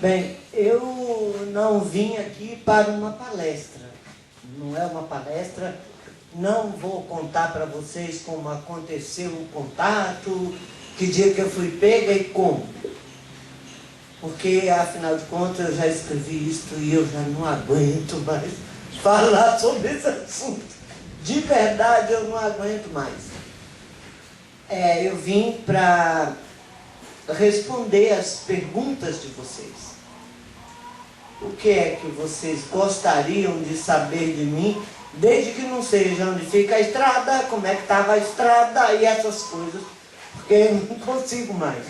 Bem, eu não vim aqui para uma palestra. Não é uma palestra. Não vou contar para vocês como aconteceu o contato, que dia que eu fui pega e como. Porque, afinal de contas, eu já escrevi isso e eu já não aguento mais falar sobre esse assunto. De verdade, eu não aguento mais. Eu vim para responder as perguntas de vocês. O que é que vocês gostariam de saber de mim, desde que não seja onde fica a estrada, como é que estava a estrada e essas coisas, porque eu não consigo mais.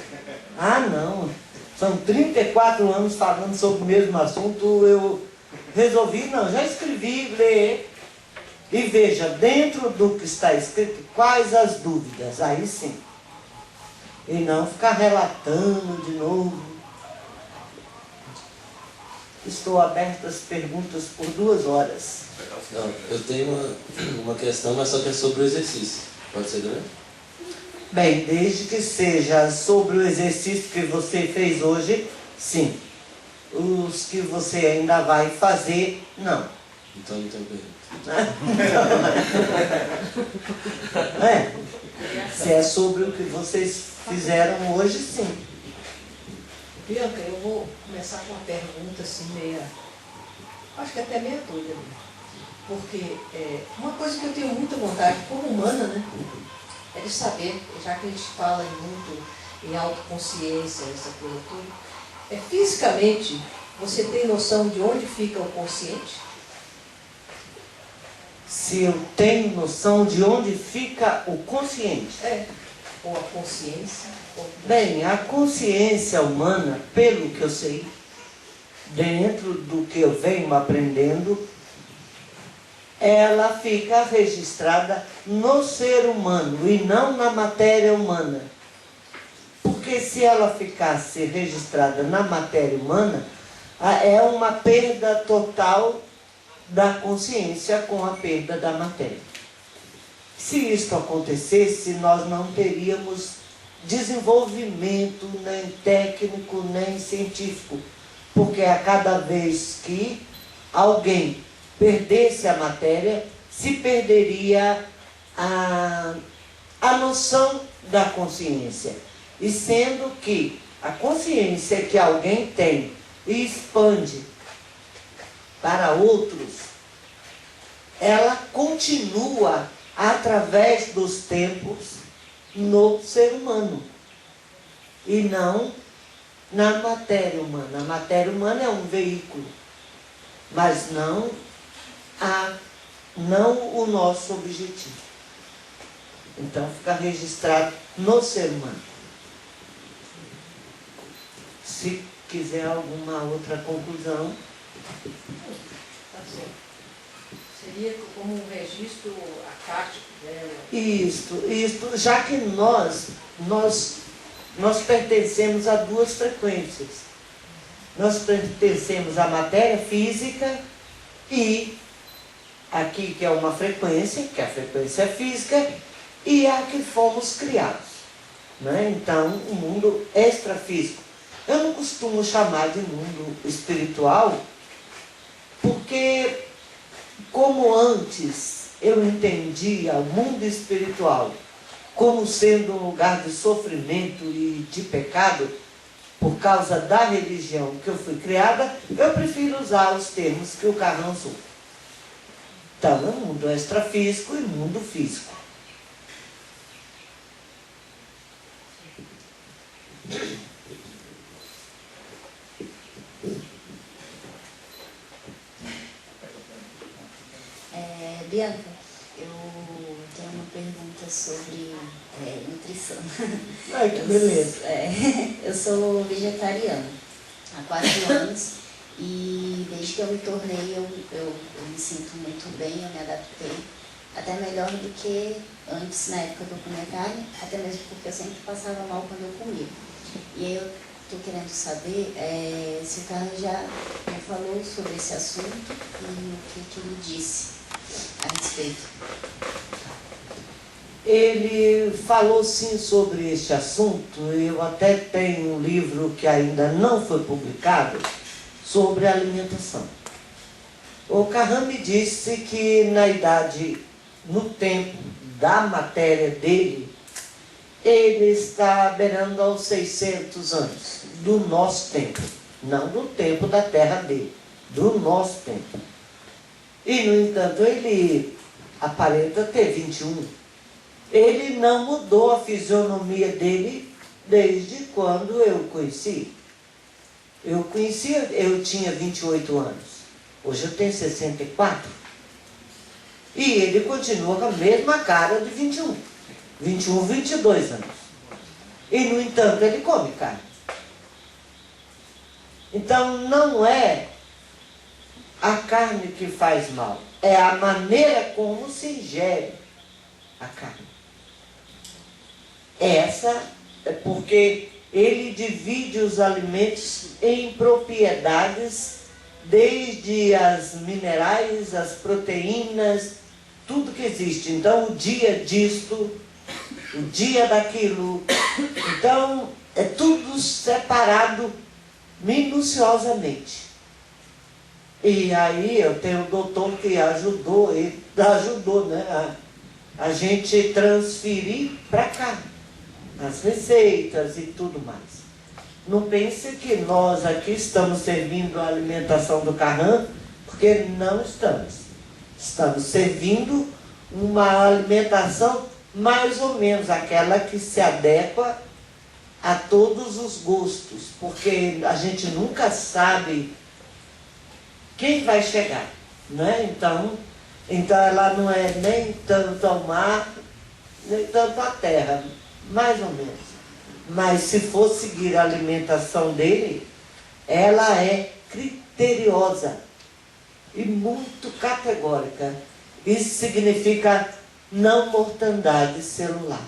Ah, não, são 34 anos falando sobre o mesmo assunto, eu resolvi, não, já escrevi, ler, e veja, dentro do que está escrito, quais as dúvidas, aí sim. E não ficar relatando de novo. Estou aberto às perguntas por 2 horas. Não, eu tenho uma questão, mas só que é sobre o exercício. Pode ser também? Bem, desde que seja sobre o exercício que você fez hoje, sim. Os que você ainda vai fazer, não. Então não tenho pergunta. Se é sobre o que vocês fizeram hoje, sim. Bianca, eu vou começar com uma pergunta assim, acho que até meia doida, né? Porque uma coisa que eu tenho muita vontade, como humana, né, é de saber, já que a gente fala muito em autoconsciência, essa coisa toda, fisicamente, você tem noção de onde fica o consciente? Se eu tenho noção de onde fica o consciente? Ou a consciência? Bem, a consciência humana, pelo que eu sei, dentro do que eu venho aprendendo, ela fica registrada no ser humano e não na matéria humana. Porque se ela ficasse registrada na matéria humana, é uma perda total da consciência com a perda da matéria. Se isto acontecesse, nós não teríamos desenvolvimento nem técnico, nem científico, porque a cada vez que alguém perdesse a matéria, se perderia a noção da consciência. E sendo que a consciência que alguém tem e expande para outros, ela continua através dos tempos no ser humano e não na matéria humana. A matéria humana é um veículo, mas não o nosso objetivo. Então fica registrado no ser humano. Se quiser alguma outra conclusão. Tá certo. Seria como um registro acástico dela. Isto, já que nós pertencemos a 2 frequências. Nós pertencemos à matéria física e aqui que é uma frequência, que é a frequência física, e a que fomos criados. Né? Então, o mundo extrafísico. Eu não costumo chamar de mundo espiritual, porque como antes eu entendia o mundo espiritual como sendo um lugar de sofrimento e de pecado, por causa da religião que eu fui criada, eu prefiro usar os termos que o Carrão usou. Então, é mundo extrafísico e mundo físico. Bianca, eu tenho uma pergunta sobre nutrição. Ai, que beleza. Eu sou vegetariana há 4 anos e desde que eu me tornei, eu me sinto muito bem, eu me adaptei, até melhor do que antes, na época que eu comia carne, até mesmo porque eu sempre passava mal quando eu comia. E aí eu estou querendo saber se o Carlos já me falou sobre esse assunto e o que ele disse a respeito. ele falou sim sobre este assunto. Eu até tenho um livro que ainda não foi publicado sobre alimentação. O Carran me disse que no tempo da matéria dele, ele está beirando aos 600 anos do nosso tempo, não do tempo da terra dele, do nosso tempo. E, no entanto, ele aparenta ter 21. Ele não mudou a fisionomia dele desde quando eu o conheci. Eu tinha 28 anos. Hoje eu tenho 64. E ele continua com a mesma cara de 21. 21, 22 anos. E, no entanto, ele come carne. Então, não é a carne que faz mal. É a maneira como se ingere a carne. Essa é porque ele divide os alimentos em propriedades, desde as minerais, as proteínas, tudo que existe. Então, o dia disto, o dia daquilo. Então, é tudo separado minuciosamente. E aí eu tenho um doutor que ajudou né, a gente transferir para cá as receitas e tudo mais. Não pense que nós aqui estamos servindo a alimentação do Carran, porque não estamos. Estamos servindo uma alimentação mais ou menos aquela que se adequa a todos os gostos, porque a gente nunca sabe quem vai chegar, né? Então ela não é nem tanto ao mar, nem tanto à terra, mais ou menos. Mas se for seguir a alimentação dele, ela é criteriosa e muito categórica. Isso significa não mortandade celular.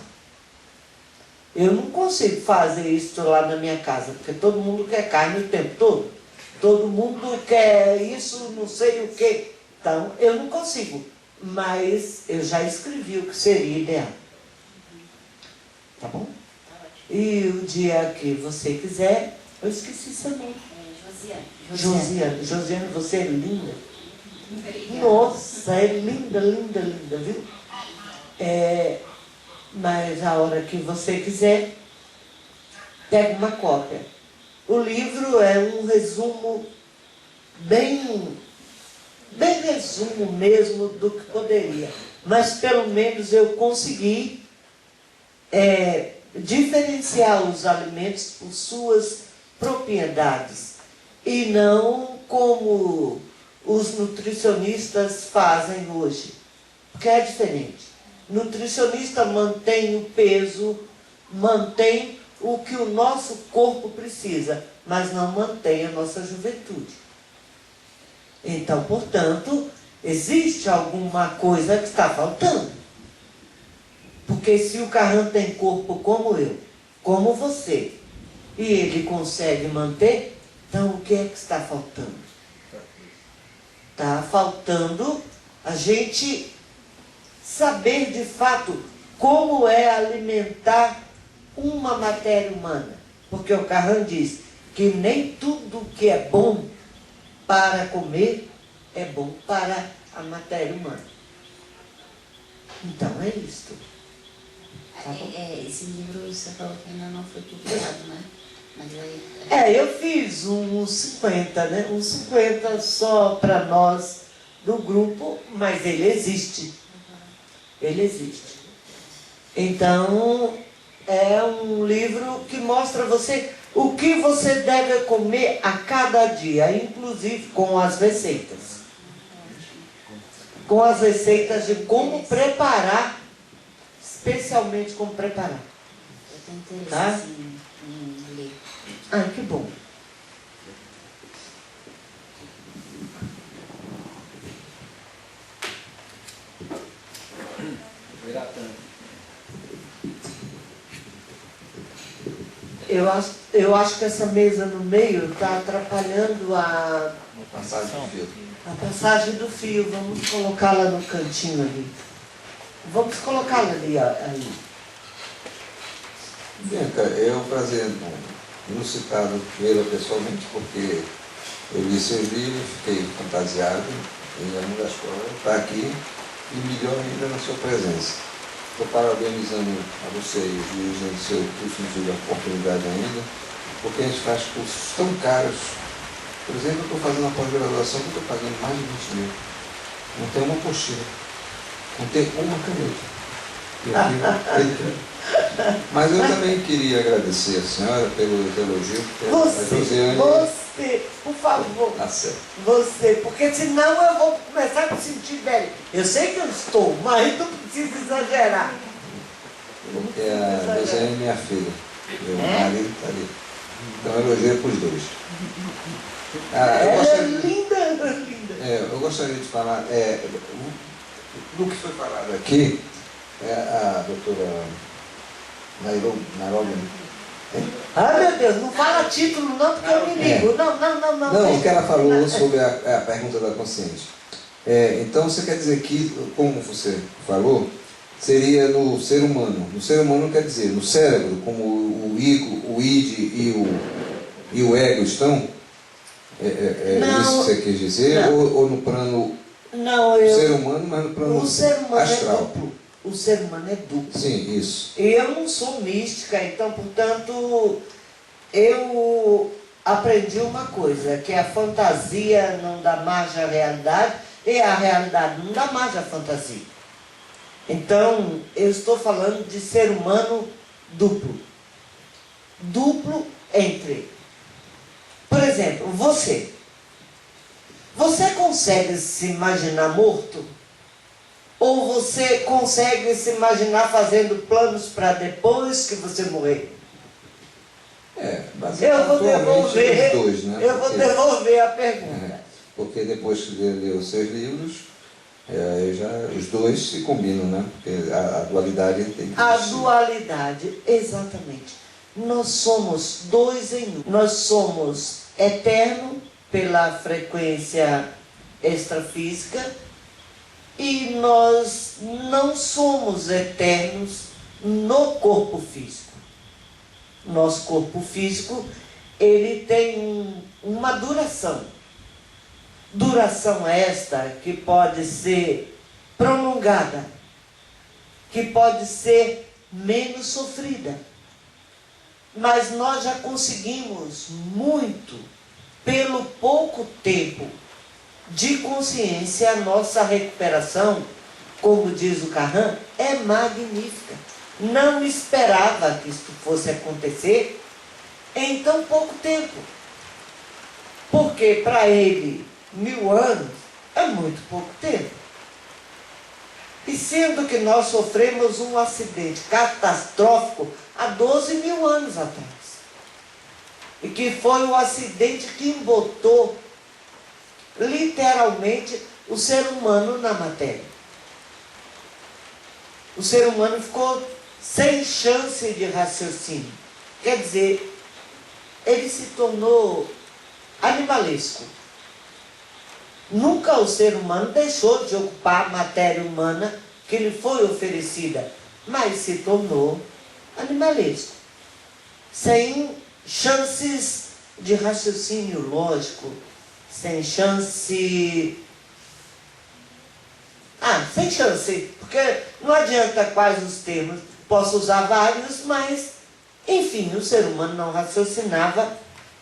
Eu não consigo fazer isso lá na minha casa, porque todo mundo quer carne o tempo todo. Todo mundo quer isso, não sei o quê. Então, eu não consigo. Mas eu já escrevi o que seria ideal. Tá bom? E o dia que você quiser, eu esqueci seu nome. Josiane. Josiane, você é linda. Nossa, é linda, linda, linda, viu? Mas a hora que você quiser, pega uma cópia. O livro é um resumo, bem resumo mesmo do que poderia. Mas pelo menos eu consegui diferenciar os alimentos por suas propriedades. E não como os nutricionistas fazem hoje. Porque é diferente. Nutricionista mantém o peso, mantém o que o nosso corpo precisa, mas não mantém a nossa juventude. Então, portanto, existe alguma coisa que está faltando. Porque se o Carran tem corpo como eu, como você, e ele consegue manter, então o que é que está faltando? Está faltando a gente saber de fato como é alimentar uma matéria humana. Porque o Carran diz que nem tudo que é bom para comer é bom para a matéria humana. Então é isto. Tá bom? Esse livro você falou que ainda não foi publicado, né? Mas aí... eu fiz uns 50, né? Uns 50 só para nós do grupo, mas ele existe. Ele existe. Então, é um livro que mostra a você o que você deve comer a cada dia, inclusive com as receitas. Com as receitas de como preparar, especialmente como preparar. Eu tenho interesse, tá? Assim, em ler. Ah, que bom. Eu acho que essa mesa no meio está atrapalhando a Passagem do fio. passagem do fio. Vamos colocá-la no cantinho ali. Vamos colocá-la ali, ó, aí. Bianca, é um prazer inusitado vê-la pessoalmente, porque eu li seus livros, fiquei fantasiado em uma das provas, está aqui, e melhor ainda na sua presença. Estou parabenizando a você e os dirigentes do seu curso, não tive a oportunidade ainda, porque a gente faz cursos tão caros. Por exemplo, eu estou fazendo uma pós-graduação que estou pagando mais de 20 mil. Não tem uma apostila, não tem uma caneta. Mas eu também queria agradecer a senhora pelo elogio. Você, por favor. Tá certo. Você, porque senão eu vou começar a me sentir velho. Eu sei que eu estou, mas não preciso exagerar. Porque a Josiane é minha filha. Meu marido está ali. Então eu elogio para os dois. Ela é linda, linda. Eu gostaria de falar, do que foi falado aqui, a doutora Nairobi. Ah, meu Deus, não fala título não, porque eu me ligo. Não. Não, o que ela falou sobre a pergunta da consciência. Então, você quer dizer que, como você falou, seria no ser humano. No ser humano quer dizer, no cérebro, como o id e o ego estão? Isso que você quis dizer? Ou no plano ser humano, mas no plano astral? É duplo. O ser humano é duplo. Sim, isso. Eu não sou mística, então, portanto, eu aprendi uma coisa, que a fantasia não dá margem à realidade e a realidade não dá margem à fantasia. Então, eu estou falando de ser humano duplo. Duplo entre... Por exemplo, você. Você consegue se imaginar morto? Ou você consegue se imaginar fazendo planos para depois que você morrer? Eu vou devolver, dois, né? Eu vou devolver a pergunta. Porque depois que leu os seus livros, os dois se combinam, né? Porque a dualidade tem que A existir. dualidade, exatamente. Nós somos dois em um. Nós somos eterno pela frequência extrafísica, e nós não somos eternos no corpo físico. Nosso corpo físico, ele tem uma duração. Duração esta que pode ser prolongada, que pode ser menos sofrida. Mas nós já conseguimos muito, pelo pouco tempo de consciência. A nossa recuperação, como diz o Carran, é magnífica. Não esperava que isso fosse acontecer em tão pouco tempo. Porque para ele, 1000 anos é muito pouco tempo. E sendo que nós sofremos um acidente catastrófico há 12.000 anos atrás. E que foi o acidente que embotou literalmente o ser humano na matéria. O ser humano ficou sem chance de raciocínio. Quer dizer, ele se tornou animalesco. Nunca o ser humano deixou de ocupar a matéria humana que lhe foi oferecida, mas se tornou animalesco, sem chances de raciocínio lógico, sem chance... sem chance, porque não adianta quais os termos, posso usar vários, mas, enfim, o ser humano não raciocinava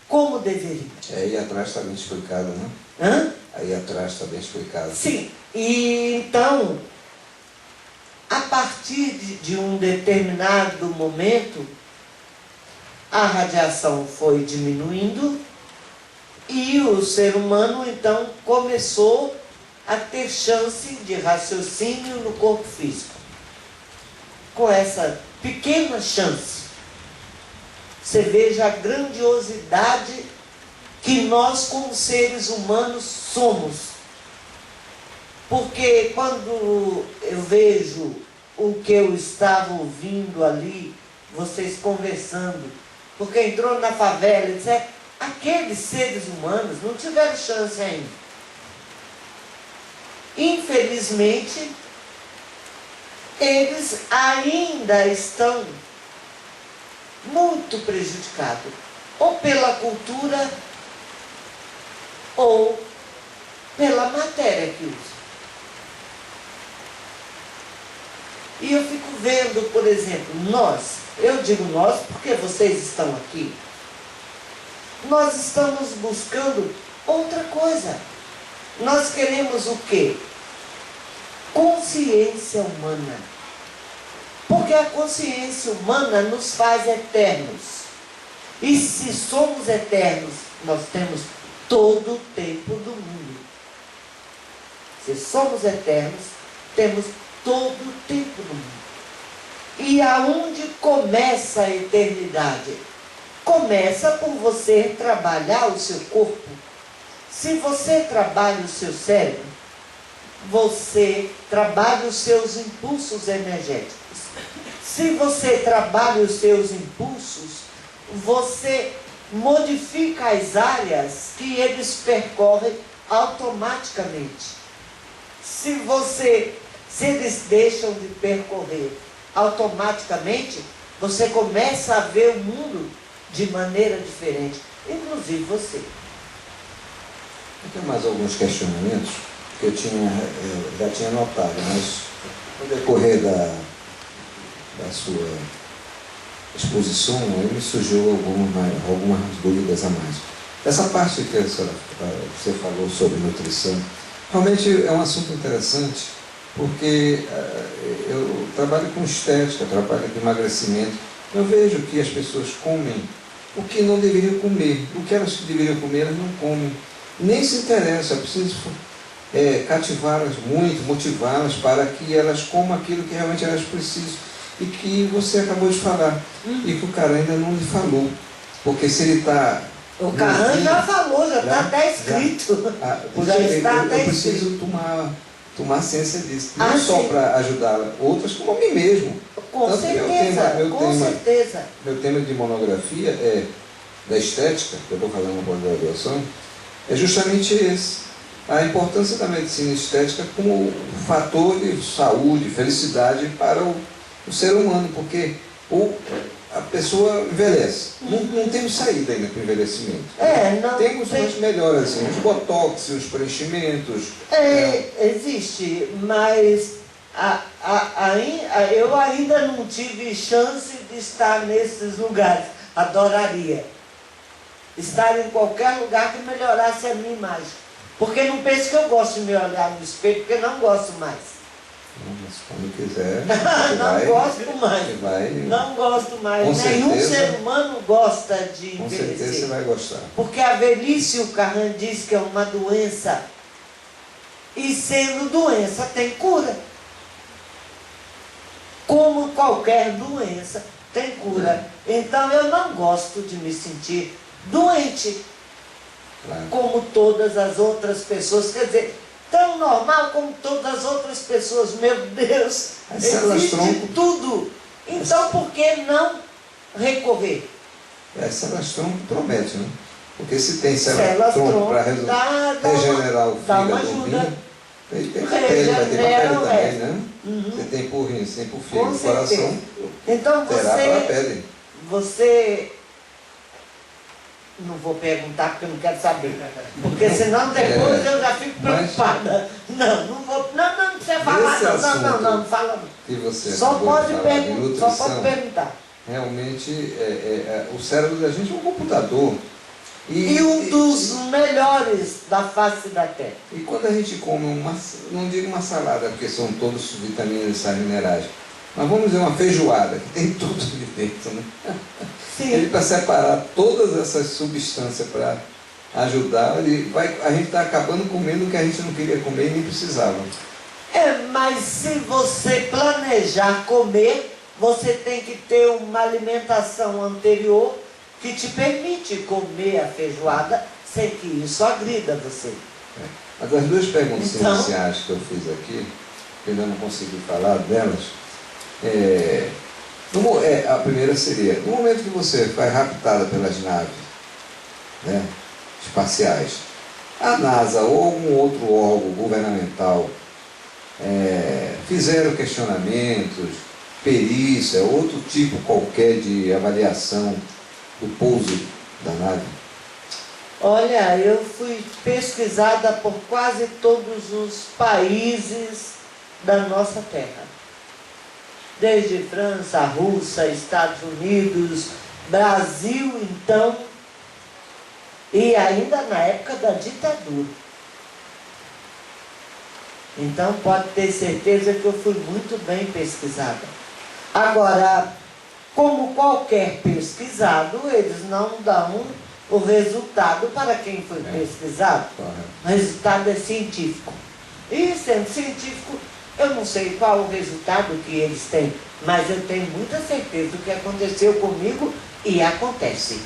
como deveria. Aí atrás está bem explicado, né? Hã? Aí atrás está bem explicado. Sim, e então, a partir de um determinado momento, a radiação foi diminuindo e o ser humano, então, começou a ter chance de raciocínio no corpo físico. Com essa pequena chance, você veja a grandiosidade que nós, como seres humanos, somos. Porque quando eu vejo o que eu estava ouvindo ali, vocês conversando, porque entrou na favela e disse, aqueles seres humanos não tiveram chance ainda. Infelizmente, eles ainda estão muito prejudicados, ou pela cultura, ou pela matéria que usam. E eu fico vendo, por exemplo, eu digo nós porque vocês estão aqui, nós estamos buscando outra coisa. Nós queremos o quê? Consciência humana. Porque a consciência humana nos faz eternos. E se somos eternos, nós temos todo o tempo do mundo. Se somos eternos, temos todo o tempo do mundo. E aonde começa a eternidade? Começa por você trabalhar o seu corpo. Se você trabalha o seu cérebro, você trabalha os seus impulsos energéticos. Se você trabalha os seus impulsos, você modifica as áreas que eles percorrem automaticamente. Se eles deixam de percorrer automaticamente, você começa a ver o mundo de maneira diferente, inclusive você. Eu tenho mais alguns questionamentos que eu já tinha notado, mas no decorrer da sua exposição, me surgiu algumas dúvidas a mais. Essa parte que você falou sobre nutrição, realmente é um assunto interessante, porque eu trabalho com estética, trabalho com emagrecimento. Eu vejo que as pessoas comem o que não deveriam comer. O que elas deveriam comer, elas não comem. Nem se interessa, é preciso cativá-las muito, motivá-las para que elas comam aquilo que realmente elas precisam. E que você acabou de falar, e que o cara ainda não lhe falou. Porque se ele está... O Carran já falou, já está até escrito. Eu preciso tomar ciência disso. Não só para ajudá-la, outras como a mim mesmo. Com certeza. Meu tema de monografia da estética, que eu estou falando na pós-graduação, é justamente esse. A importância da medicina estética como fator de saúde, felicidade para o ser humano, porque a pessoa envelhece. Não temos saída ainda para o envelhecimento. Temos umas melhoras, assim, os botox, os preenchimentos. Existe, mas eu ainda não tive chance de estar nesses lugares. Adoraria estar em qualquer lugar que melhorasse a minha imagem. Porque não pense que eu gosto de me olhar no espelho, porque não gosto mais. Mas quando quiser, não gosto mais. Nenhum ser humano gosta de envelhecer. Com certeza você vai gostar. Porque a velhice, o Carran diz que é uma doença. E sendo doença, tem cura. Como qualquer doença, tem cura. Então eu não gosto de me sentir doente. Claro. Como todas as outras pessoas. Quer dizer, tão normal como todas as outras pessoas. Meu Deus, existe tudo. Então por que não recorrer? As células-tronco promete, né? Porque se tem células-tronco para regenerar o fígado, o rim, ele tem para pele, vai ter para pele também, né? Você tem por rim, você tem por fígado, coração, então terá para a pele. Você... Não vou perguntar porque eu não quero saber. Porque senão depois eu já fico preocupada. Não precisa falar, não fala não. Que você só pode perguntar. Realmente, o cérebro da gente é um computador. E um dos melhores da face da Terra. E quando a gente come não digo uma salada, porque são todos vitaminas e sais minerais, mas vamos dizer uma feijoada, que tem tudo ali dentro, né? Sim. Ele, para separar todas essas substâncias para ajudar, a gente está acabando comendo o que a gente não queria comer e nem precisava. Mas se você planejar comer, você tem que ter uma alimentação anterior que te permite comer a feijoada sem que isso agrida você. Mas das duas perguntas iniciais que eu fiz aqui, que ainda não consegui falar delas, a primeira seria, no momento que você foi raptada pelas naves, né, espaciais, a NASA ou algum outro órgão governamental fizeram questionamentos, perícia, outro tipo qualquer de avaliação do pouso da nave? Olha, eu fui pesquisada por quase todos os países da nossa terra. Desde França, Rússia, Estados Unidos, Brasil, então, e ainda na época da ditadura. Então pode ter certeza que eu fui muito bem pesquisada. Agora, como qualquer pesquisado, eles não dão o resultado para quem foi pesquisado. O resultado é científico. E sendo científico, eu não sei qual o resultado que eles têm, mas eu tenho muita certeza do que aconteceu comigo e acontece.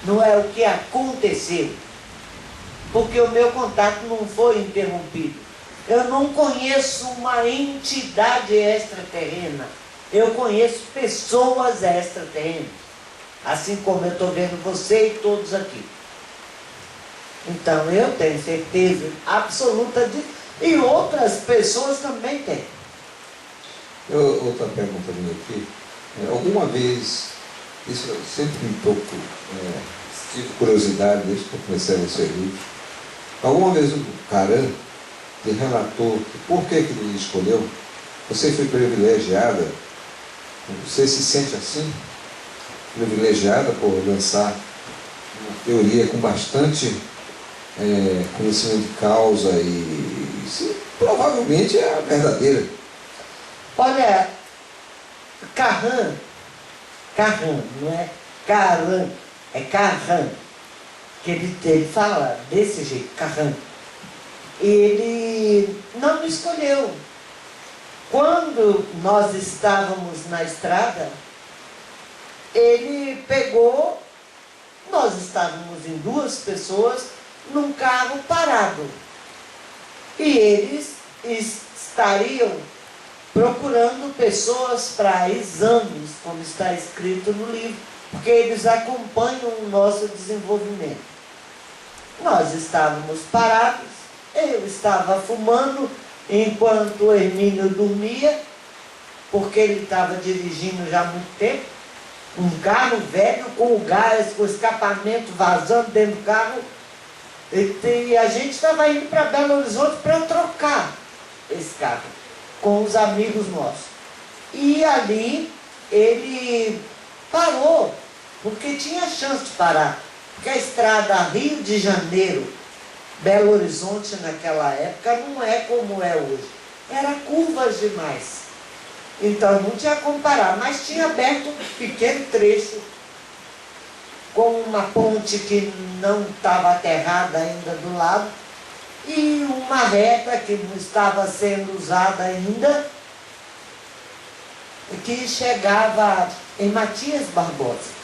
Não é o que aconteceu, porque o meu contato não foi interrompido. Eu não conheço uma entidade extraterrena, eu conheço pessoas extraterrenas, assim como eu estou vendo você e todos aqui. Então eu tenho certeza absoluta disso, e outras pessoas também têm. Outra pergunta minha aqui. Alguma vez, isso eu sempre me tocou, tive curiosidade desde que eu comecei a ler seu livro. Alguma vez o Caran te relatou por que ele escolheu? Você foi privilegiada? Você se sente assim? Privilegiada por lançar uma teoria com bastante conhecimento de causa e sim, provavelmente é a verdadeira. Olha, Caran, não é Caran, é Caran, que ele fala desse jeito, Caran. Ele não me escolheu. Quando nós estávamos na estrada, ele pegou, nós estávamos em 2 pessoas num carro parado. E eles estariam procurando pessoas para exames, como está escrito no livro, porque eles acompanham o nosso desenvolvimento. Nós estávamos parados, eu estava fumando enquanto o Hermínio dormia, porque ele estava dirigindo já há muito tempo, um carro velho com o gás, com o escapamento vazando dentro do carro, e a gente estava indo para Belo Horizonte para trocar esse carro com os amigos nossos. E ali ele parou, porque tinha chance de parar, porque a estrada Rio de Janeiro, Belo Horizonte naquela época não é como é hoje. Era curvas demais. Então não tinha como parar, mas tinha aberto um pequeno trecho com uma ponte que não estava aterrada ainda do lado e uma reta que não estava sendo usada ainda, que chegava em Matias Barbosa.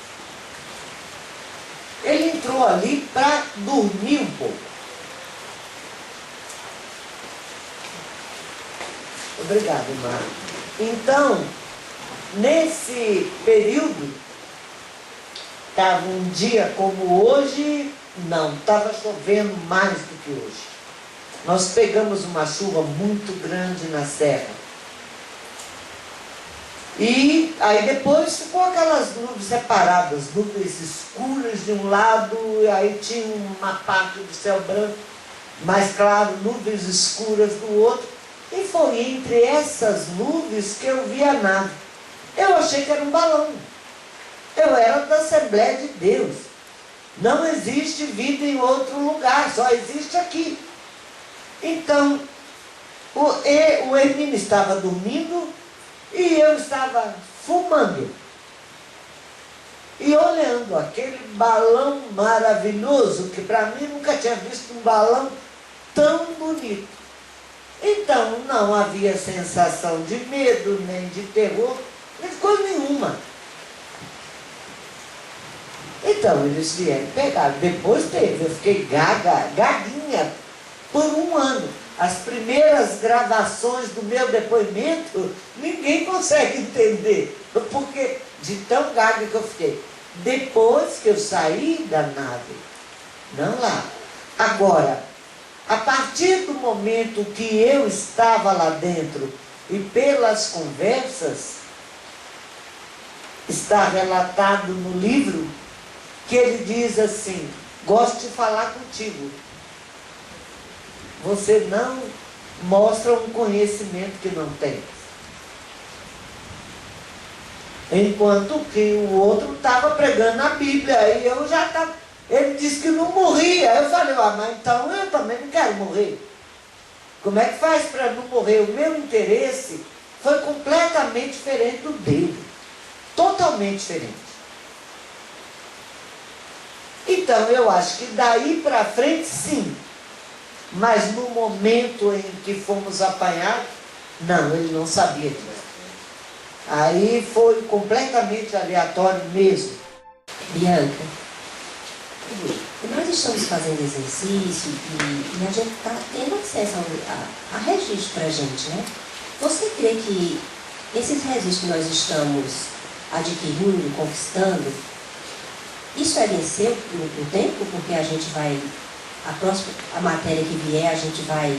Ele entrou ali para dormir um pouco. Obrigado, Mário. Então, nesse período, estava um dia como hoje, não, estava chovendo mais do que hoje. Nós pegamos uma chuva muito grande na serra. E aí depois ficou aquelas nuvens separadas, nuvens escuras de um lado, e aí tinha uma parte do céu branco, mais claro, nuvens escuras do outro. E foi entre essas nuvens que eu vi a nave. Eu achei que era um balão. Eu era da Assembleia de Deus. Não existe vida em outro lugar, só existe aqui. Então, o Hermínio estava dormindo e eu estava fumando. E olhando aquele balão maravilhoso, que para mim nunca tinha visto um balão tão bonito. Então não havia sensação de medo, nem de terror, nem coisa nenhuma. Então eles vieram pegar. Depois teve, eu fiquei gaguinha por 1 ano. As primeiras gravações do meu depoimento, ninguém consegue entender, porque de tão gaga que eu fiquei. Depois que eu saí da nave, não lá. Agora, A partir do momento que eu estava lá dentro e pelas conversas, está relatado no livro que ele diz assim: gosto de falar contigo. Você não mostra um conhecimento que não tem. Enquanto que o outro estava pregando a Bíblia, e eu já estava. Ele disse que não morria. Eu falei, mas então eu também não quero morrer. Como é que faz para não morrer? O meu interesse foi completamente diferente do dele. Totalmente diferente. Então eu acho que daí para frente sim. Mas no momento em que fomos apanhados, não, ele não sabia disso. Aí foi completamente aleatório mesmo. Bianca, nós estamos fazendo exercício e a gente está tendo acesso a registro para a gente, né? Você crê que esses registros que nós estamos adquirindo, conquistando, isso é vencer o tempo? Porque a gente vai, a matéria que vier, a gente vai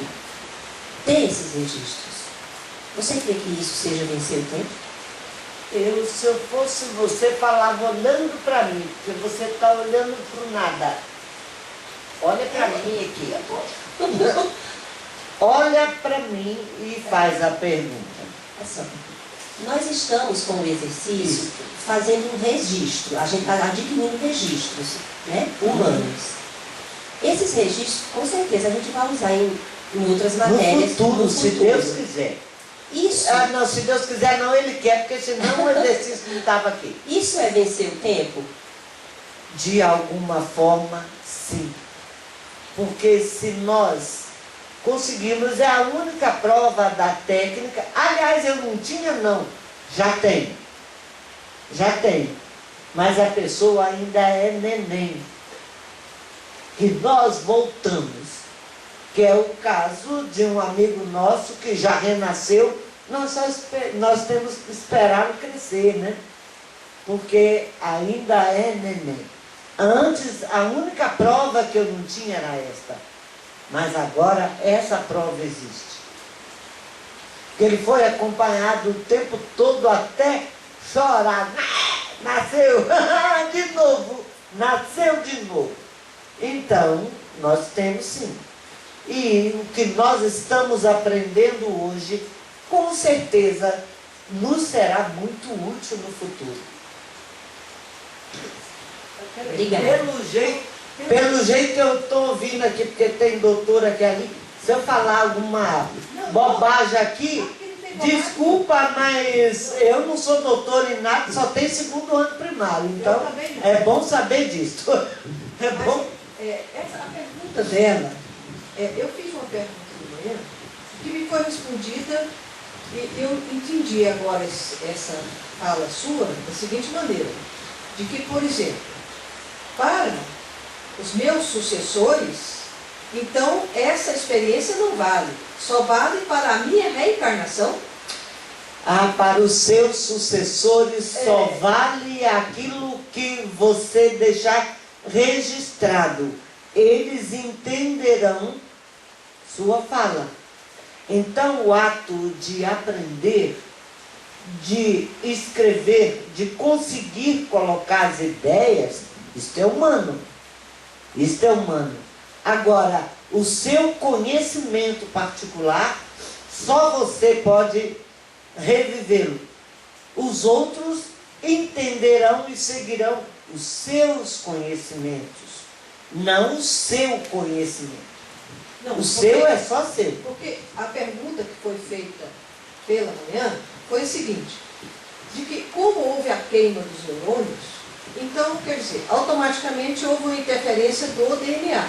ter esses registros. Você crê que isso seja vencer o tempo? Se eu fosse você, falava olhando para mim, porque você está olhando para o nada. Olha para mim aqui. Olha para mim e faz a pergunta. É só. Nós estamos com o exercício fazendo um registro, a gente está adquirindo registros, né, humanos. Esses registros, com certeza, a gente vai usar em outras matérias. No futuro, se Deus quiser. Isso. Não, se Deus quiser, não, Ele quer, porque senão o exercício não estava aqui. Isso é vencer o tempo? De alguma forma, sim. Porque se nós conseguimos, é a única prova da técnica. Aliás, eu não tinha, não. Já tenho. Já tenho. Mas a pessoa ainda é neném. E nós voltamos. Que é o caso de um amigo nosso que já renasceu. Nós temos que esperar crescer, né? Porque ainda é neném. Antes, a única prova que eu não tinha era esta. Mas agora essa prova existe. Ele foi acompanhado o tempo todo até chorar. Nasceu de novo. Nasceu de novo. Então, nós temos sim. E o que nós estamos aprendendo hoje, com certeza, nos será muito útil no futuro. Obrigada. Pelo jeito que eu estou ouvindo aqui, porque tem doutor aqui ali, se eu falar alguma bobagem aqui, desculpa, mas eu não sou doutor em nada, só tenho 2º ano primário. Então, é bom saber disso. É bom. A pergunta dela, eu fiz uma pergunta de manhã que me foi respondida e eu entendi agora essa fala sua da seguinte maneira, de que, por exemplo, para os meus sucessores, então essa experiência não vale, só vale para a minha reencarnação. Para os seus sucessores só vale aquilo que você deixar registrado. Eles entenderão sua fala. Então o ato de aprender, de escrever, de conseguir colocar as ideias, isto é humano. Isto é humano. Agora, o seu conhecimento particular, só você pode revivê-lo. Os outros entenderão e seguirão os seus conhecimentos, não o seu conhecimento. Não, o seu é só seu. Porque a pergunta que foi feita pela manhã foi a seguinte, de que como houve a queima dos neurônios, então, quer dizer, automaticamente houve uma interferência do DNA.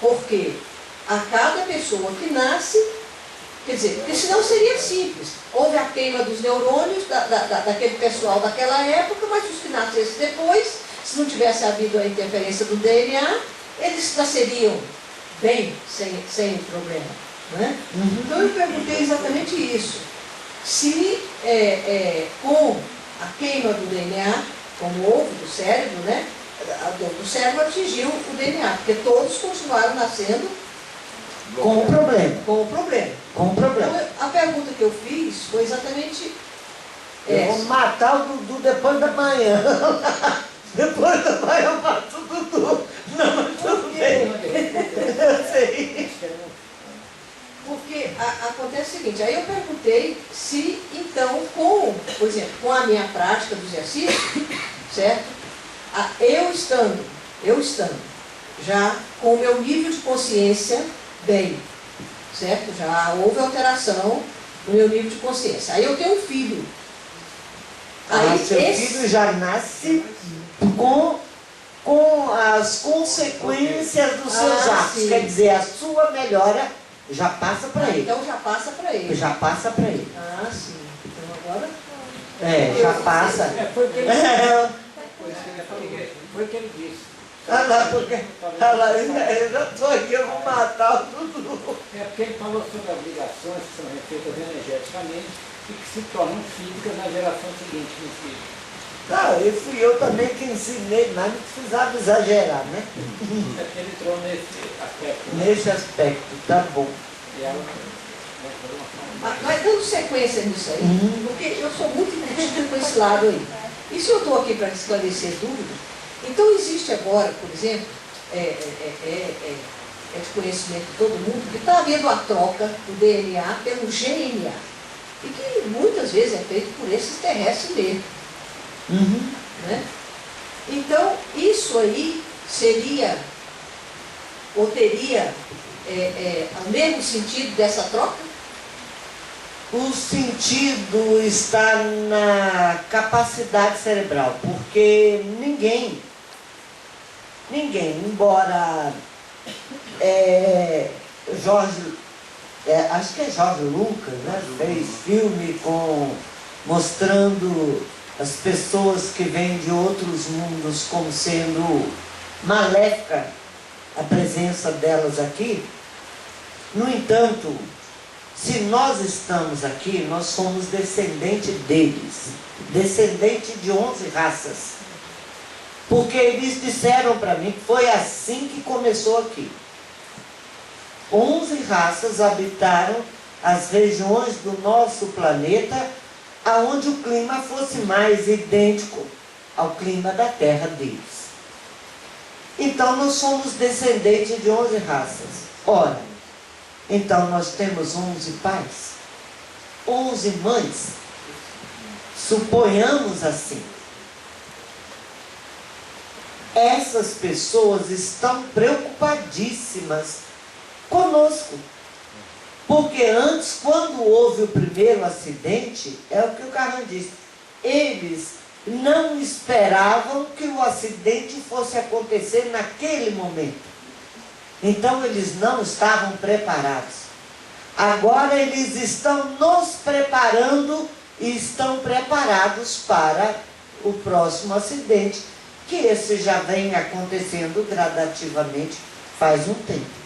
Porque a cada pessoa que nasce, quer dizer, porque senão seria simples. Houve a queima dos neurônios daquele pessoal daquela época, mas os que nascessem depois, se não tivesse havido a interferência do DNA, eles nasceriam bem, sem problema. Não é? Então eu perguntei exatamente isso. Se com a queima do DNA, como houve do cérebro, né, do cérebro atingiu o DNA, porque todos continuaram nascendo Com o problema. com o problema. Com o problema. Então, a pergunta que eu fiz foi exatamente Eu vou essa. matar o Dudu depois da manhã. Depois da manhã eu mato o Dudu. Não, mas tudo bem. Eu sei. Porque acontece o seguinte, aí eu perguntei se, então, por exemplo, com a minha prática do exercício, certo? Eu estando já com o meu nível de consciência bem, certo? Já houve alteração no meu nível de consciência. Aí eu tenho um filho. Seu filho já nasce com as consequências dos seus atos. Sim. Quer dizer, a sua melhora já passa para ele. Então já passa para ele. Já passa para ele. Ah, sim. Então agora... Já passa. Foi o que ele foi o que ele disse. Olha lá, porque eu já estou aqui, eu vou matar o Dudu. É porque ele falou sobre obrigações que são refeitas energeticamente e que se tornam físicas na geração seguinte do filho. Não, e fui eu também que ensinei, mas não precisava exagerar, né? É porque ele entrou nesse aspecto. Né? Nesse aspecto, tá bom. E ela vai fazer uma forma. Mas dando sequência nisso aí, porque eu sou muito entendido com esse lado aí. E se eu estou aqui para esclarecer dúvidas, então existe agora, por exemplo, é de conhecimento de todo mundo, que está havendo a troca do DNA pelo GNA. E que muitas vezes é feito por esses terrestres mesmo. Né? Então, isso aí seria, ou teria, o mesmo sentido dessa troca? O sentido está na capacidade cerebral, porque ninguém, embora acho que é Jorge Lucas, né, fez filme mostrando as pessoas que vêm de outros mundos como sendo maléfica a presença delas aqui. No entanto, se nós estamos aqui, nós somos descendente deles, descendente de 11 raças. Porque eles disseram para mim que foi assim que começou aqui. 11 raças habitaram as regiões do nosso planeta aonde o clima fosse mais idêntico ao clima da terra deles. Então nós somos descendentes de 11 raças. Ora, então nós temos 11 pais, 11 mães, suponhamos assim. Essas pessoas estão preocupadíssimas conosco. Porque antes, quando houve o primeiro acidente, é o que o Carran disse, eles não esperavam que o acidente fosse acontecer naquele momento. Então eles não estavam preparados. Agora eles estão nos preparando e estão preparados para o próximo acidente, que esse já vem acontecendo gradativamente faz um tempo.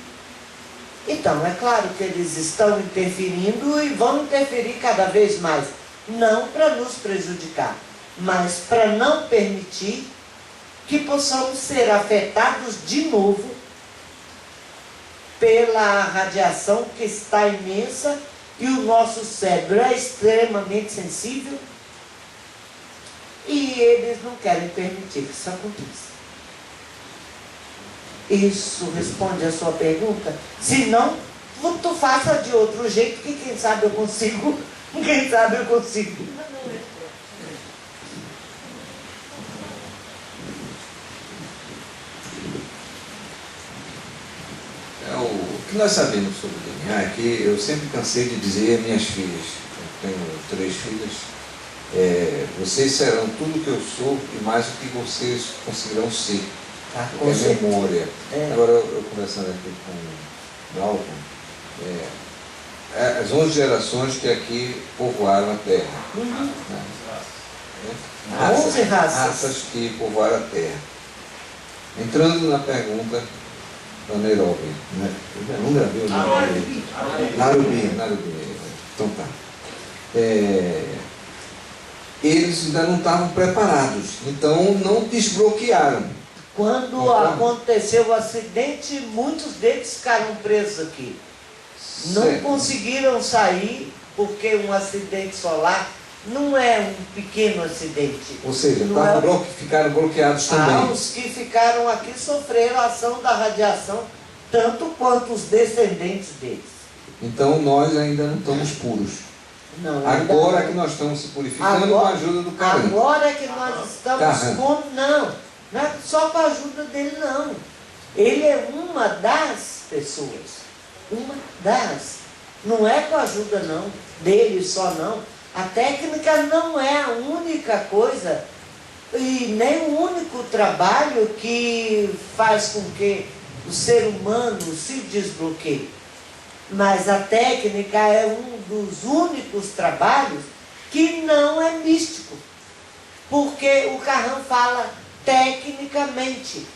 Então, é claro que eles estão interferindo e vão interferir cada vez mais. Não para nos prejudicar, mas para não permitir que possamos ser afetados de novo pela radiação que está imensa e o nosso cérebro é extremamente sensível e eles não querem permitir que isso aconteça. Isso responde a sua pergunta? Se não, tu faça de outro jeito, que quem sabe eu consigo. Quem sabe eu consigo. O que nós sabemos sobre o DNA é que eu sempre cansei de dizer a minhas filhas, eu tenho 3 filhas, vocês serão tudo o que eu sou e mais o que vocês conseguirão ser. É memória. Agora, eu conversando aqui com o Dalton, as 11 gerações que aqui povoaram a Terra. Uhum. Né? 11 raças. Raças que povoaram a Terra. Entrando na pergunta da Nairobi, né? Eu não gravei o nome. Narubi. Então tá. Eles ainda não estavam preparados, então não desbloquearam. Quando Então, aconteceu o acidente, muitos deles ficaram presos aqui. Não certo. conseguiram sair, porque um acidente solar não é um pequeno acidente. Ou seja, Não é- ficaram bloqueados também. Os que ficaram aqui sofreram a ação da radiação, tanto quanto os descendentes deles. Então nós ainda não estamos puros. Não, ainda Agora não. que nós estamos se purificando Agora- com a ajuda do Carrão. Agora é que nós estamos Carrão. com... Não é só com a ajuda dele, não. Ele é uma das pessoas. Uma das. Não é com a ajuda, não. Dele só, não. A técnica não é a única coisa e nem o único trabalho que faz com que o ser humano se desbloqueie. Mas a técnica é um dos únicos trabalhos que não é místico. Porque o Carrão fala tecnicamente.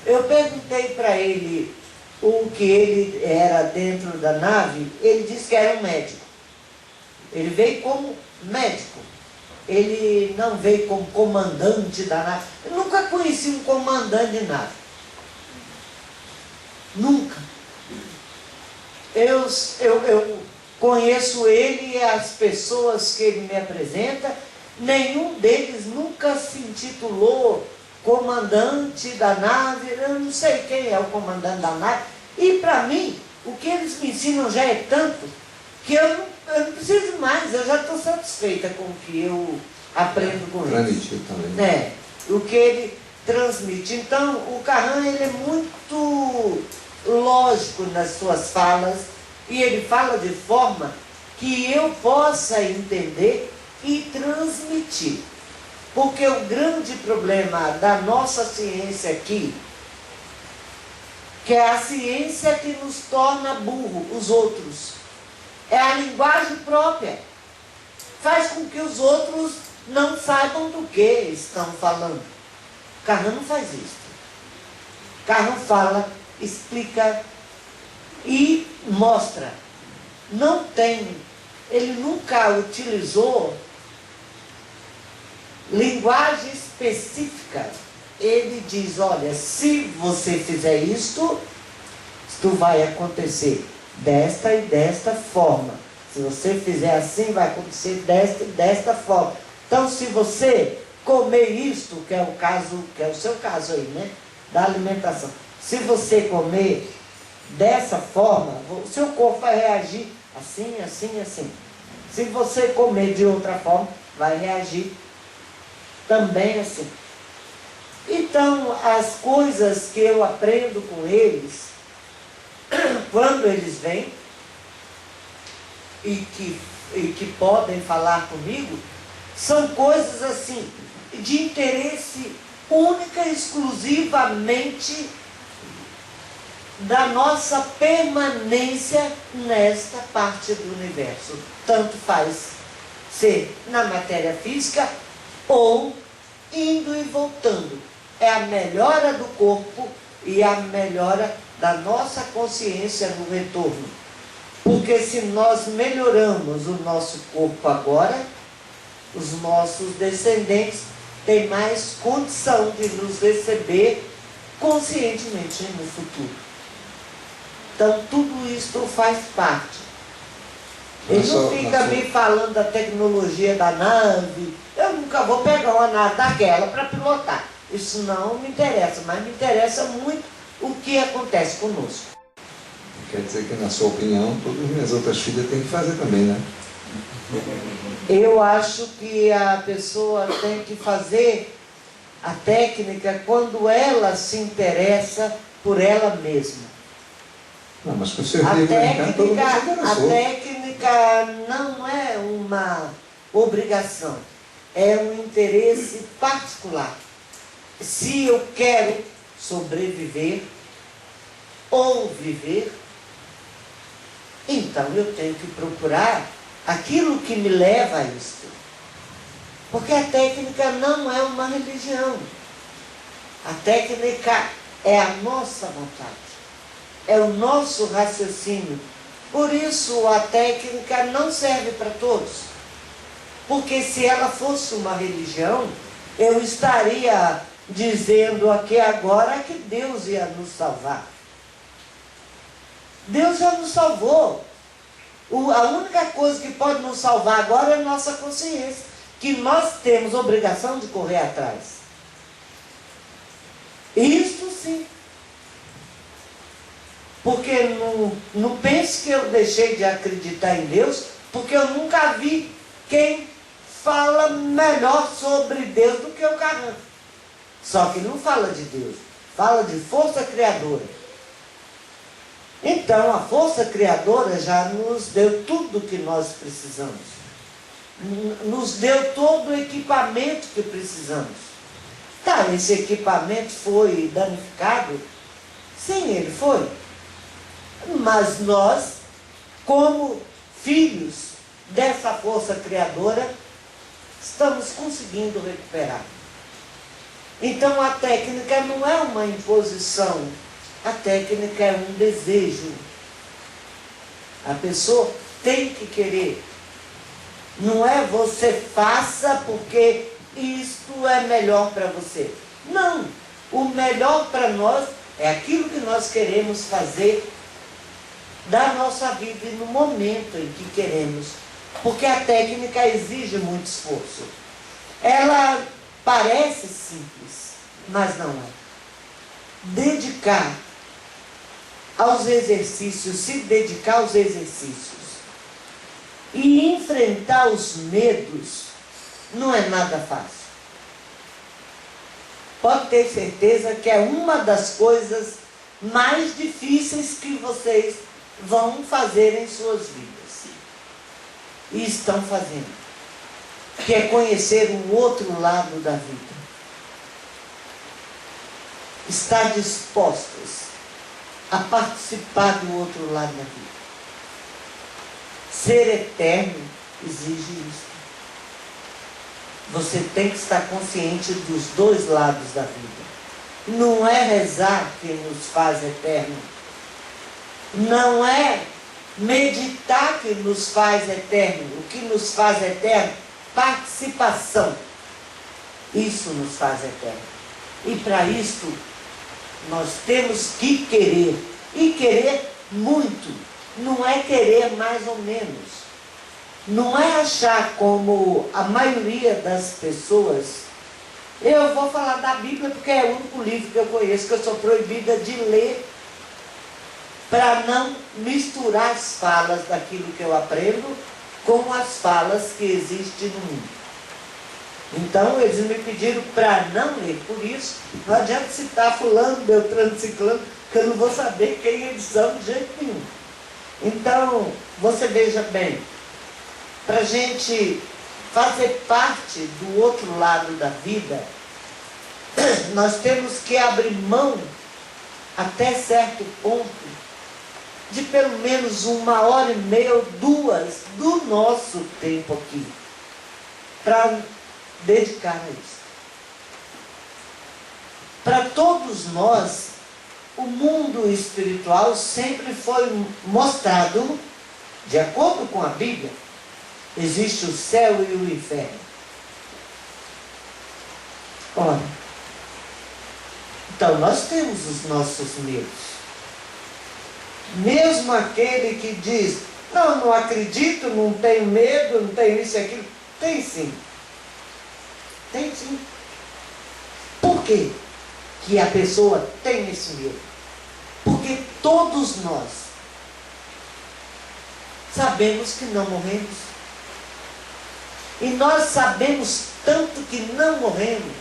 Eu perguntei para ele o que ele era dentro da nave, ele disse que era um médico. Ele veio como médico. Ele não veio como comandante da nave. Eu nunca conheci um comandante de nave. Nunca. Eu conheço ele e as pessoas que ele me apresenta, nenhum deles nunca se intitulou comandante da nave, eu não sei quem é o comandante da nave, e para mim, o que eles me ensinam já é tanto, que eu não preciso mais, eu já estou satisfeita com o que eu aprendo com eles. Transmitiu também. É, o que ele transmite. Então, o Carrão, ele é muito lógico nas suas falas, e ele fala de forma que eu possa entender e transmitir. Porque o grande problema da nossa ciência aqui, que é a ciência que nos torna burro, os outros, é a linguagem própria. Faz com que os outros não saibam do que estão falando. Carrão não faz isso. Carrão fala, explica e mostra. Não tem, ele nunca utilizou linguagem específica. Ele diz, olha, se você fizer isto vai acontecer desta e desta forma. Se você fizer assim, vai acontecer desta e desta forma. Então, se você comer isto, que é o caso, que é o seu caso aí, né? Da alimentação. Se você comer dessa forma, o seu corpo vai reagir assim, assim, assim. Se você comer de outra forma, vai reagir também assim. Então, as coisas que eu aprendo com eles, quando eles vêm e que podem falar comigo, são coisas assim, de interesse única e exclusivamente da nossa permanência nesta parte do universo. Tanto faz ser na matéria física ou indo e voltando. É a melhora do corpo e a melhora da nossa consciência no retorno. Porque se nós melhoramos o nosso corpo agora, os nossos descendentes têm mais condição de nos receber conscientemente no futuro. Então, tudo isso faz parte. Ele não fica me falando da tecnologia da nave. Eu nunca vou pegar uma nave daquela para pilotar. Isso não me interessa, mas me interessa muito o que acontece conosco. Quer dizer que, na sua opinião, todas as minhas outras filhas têm que fazer também, né? Eu acho que a pessoa tem que fazer a técnica quando ela se interessa por ela mesma. Não, mas com certeza todo mundo se interessou. A técnica não é uma obrigação, é um interesse particular. Se eu quero sobreviver ou viver, então eu tenho que procurar aquilo que me leva a isso. Porque a técnica não é uma religião. A técnica é a nossa vontade. É o nosso raciocínio. Por isso a técnica não serve para todos. Porque se ela fosse uma religião, eu estaria dizendo aqui agora que Deus ia nos salvar. Deus já nos salvou. A única coisa que pode nos salvar agora é a nossa consciência, que nós temos obrigação de correr atrás. Isso sim. Porque não pense que eu deixei de acreditar em Deus, porque eu nunca vi quem fala melhor sobre Deus do que o Carranco. Só que não fala de Deus, fala de força criadora. Então, a força criadora já nos deu tudo o que nós precisamos. Nos deu todo o equipamento que precisamos. Tá, esse equipamento foi danificado? Sim, ele foi. Mas nós, como filhos dessa força criadora, estamos conseguindo recuperar. Então, a técnica não é uma imposição. A técnica é um desejo. A pessoa tem que querer. Não é você faça porque isto é melhor para você. Não. O melhor para nós é aquilo que nós queremos fazer da nossa vida e no momento em que queremos. Porque a técnica exige muito esforço. Ela parece simples, mas não é. Dedicar aos exercícios, se dedicar aos exercícios e enfrentar os medos não é nada fácil. Pode ter certeza que é uma das coisas mais difíceis que vocês vão fazer em suas vidas. E estão fazendo. Que é conhecer um outro lado da vida. Estar dispostos a participar do outro lado da vida. Ser eterno exige isso. Você tem que estar consciente dos dois lados da vida. Não é rezar que nos faz eterno. Não é meditar que nos faz eterno. O que nos faz eterno? Participação. Isso nos faz eterno. E para isso, nós temos que querer. E querer muito. Não é querer mais ou menos. Não é achar como a maioria das pessoas. Eu vou falar da Bíblia porque é o único livro que eu conheço que eu sou proibida de ler para não misturar as falas daquilo que eu aprendo com as falas que existem no mundo. Então, eles me pediram para não ler. Por isso, não adianta citar fulano, beltrano, ciclano, que eu não vou saber quem eles são de jeito nenhum. Então, você veja bem, para a gente fazer parte do outro lado da vida, nós temos que abrir mão, até certo ponto, de pelo menos 1h30 ou 2 do nosso tempo aqui, para dedicar a isso. Para todos nós, o mundo espiritual sempre foi mostrado, de acordo com a Bíblia, existe o céu e o inferno. Ora, então nós temos os nossos medos. Mesmo aquele que diz, não acredito, não tenho medo, não tenho isso e aquilo, tem sim. Tem sim. Por quê que a pessoa tem esse medo? Porque todos nós sabemos que não morremos. E nós sabemos tanto que não morremos,